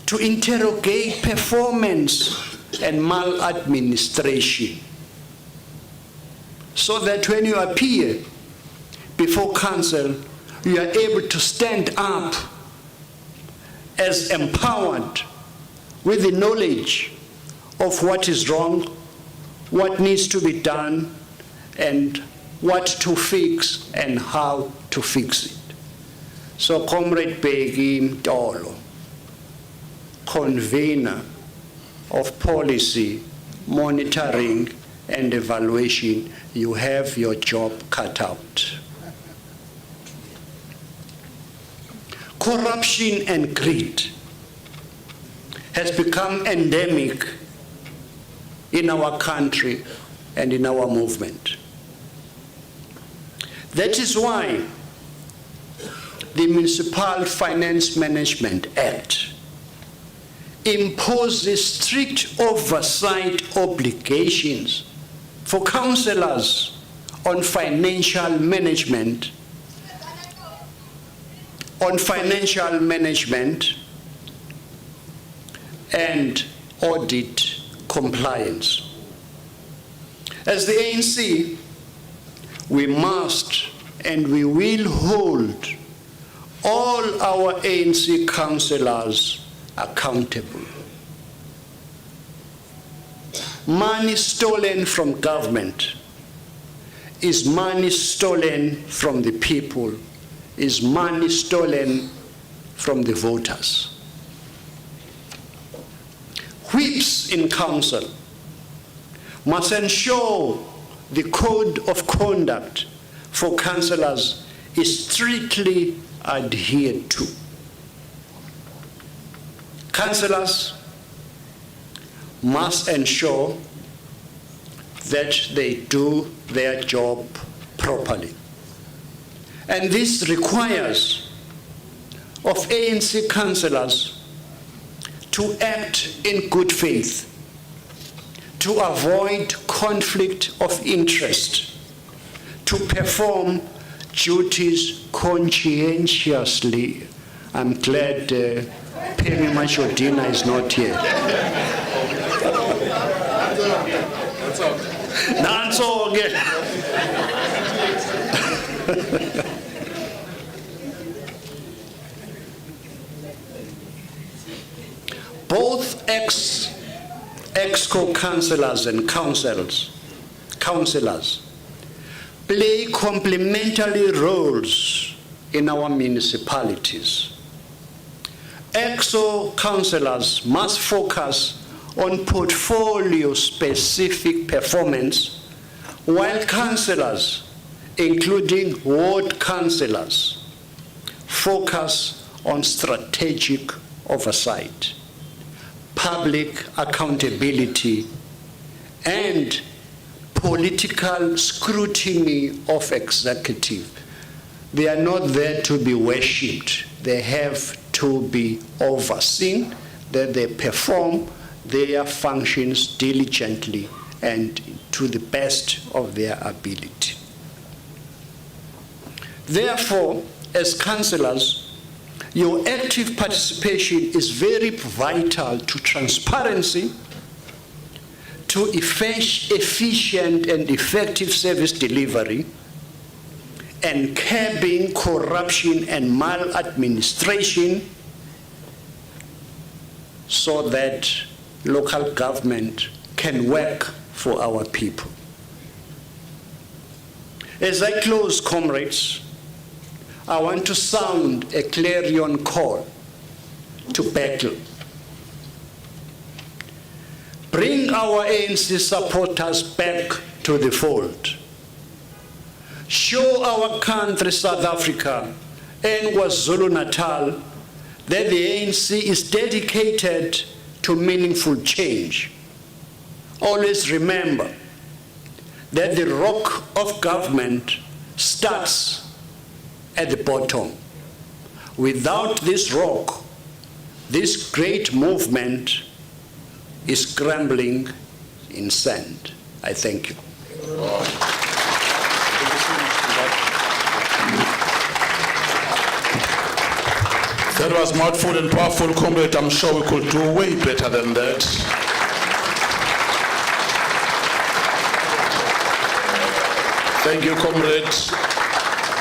to interrogate performance and maladministration, so that when you appear before council, you are able to stand up as empowered with the knowledge of what is wrong, what needs to be done, and what to fix and how to fix it. So Comrade Bheki Mtolo, convener of policy, monitoring and evaluation, you have your job cut out. Corruption and greed has become endemic in our country and in our movement. That is why the Municipal Finance Management Act imposes strict oversight obligations for councillors on financial management, and audit compliance. As the ANC, we must and we will hold all our ANC councillors accountable. Money stolen from government is money stolen from the people, is money stolen from the voters. Whips in council must ensure the code of conduct for councillors is strictly adhered to. Councillors must ensure that they do their job properly. And this requires of ANC councillors to act in good faith, to avoid conflict of interest, to perform duties conscientiously. I'm glad Pemi Machodina is not here. Both ex-co councillors and councillors play complementary roles in our municipalities. Ex-co councillors must focus on portfolio-specific performance, while councillors including ward councillors, focus on strategic oversight, public accountability, and political scrutiny of executive. They are not there to be worshipped. They have to be overseen, that they perform their functions diligently and to the best of their ability. Therefore, as councillors, your active participation is very vital to transparency, to efficient and effective service delivery, and curbing corruption and maladministration, so that local government can work for our people. As I close, comrades, I want to sound a clarion call to battle. Bring our ANC supporters back to the fold. Show our country, South Africa, and KwaZulu-Natal, that the ANC is dedicated to meaningful change. Always remember that the rock of government starts at the bottom. Without this rock, this great movement is scrambling in sand. I thank you. That was mouthful and powerful, comrade. I'm sure we could do way better than that. Thank you, comrade.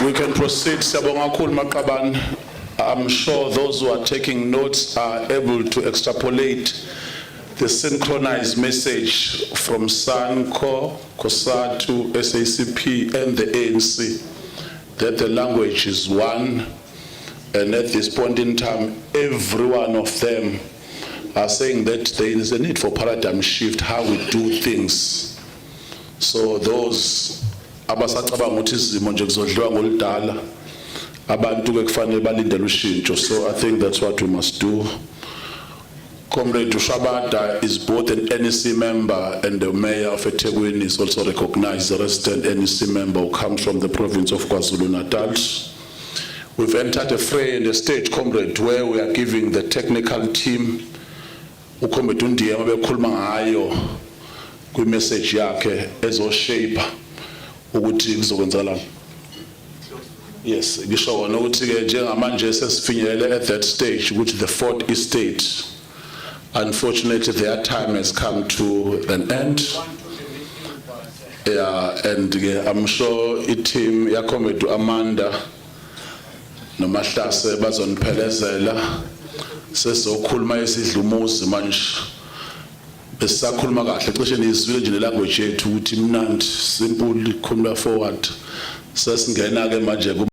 We can proceed. Siyabonga kakhulu Maqabane. I'm sure those who are taking notes are able to extrapolate the synchronized message from SANCO, COSATU, SACP, and the ANC, that the language is one. And at this point in time, every one of them are saying that there is a need for paradigm shift, how we do things. So those abasacabanga ukuthi izimo nje kuzodliwa ngoludala, abantu ke kufanele balindele ushintsho. So I think that's what we must do. Comrade Shabada is both an NEC member and the mayor of eThekwini is also recognized, a resident NEC member who comes from the province of KwaZulu-Natal. We've entered a fray in the stage, comrade, where we are giving the technical team ukomrade uNdiyema bekhuluma ngayo kwi message yakhe ezo shape ukuthi kuzokwenzala. Yes, ngisho wona ukuthi ke njengamanje sesifinyelele at that stage ukuthi the fourth estate, unfortunately their time has come to an end. Yeah, and I'm sure it team yakomrade Amanda noMahlase bazoniphelezela sesokhuluma isidlumuzi manje besisakhuluma kahle cishe nizwile nje language yethu ukuthi mnandi simple khuluma forward sesingena ke manje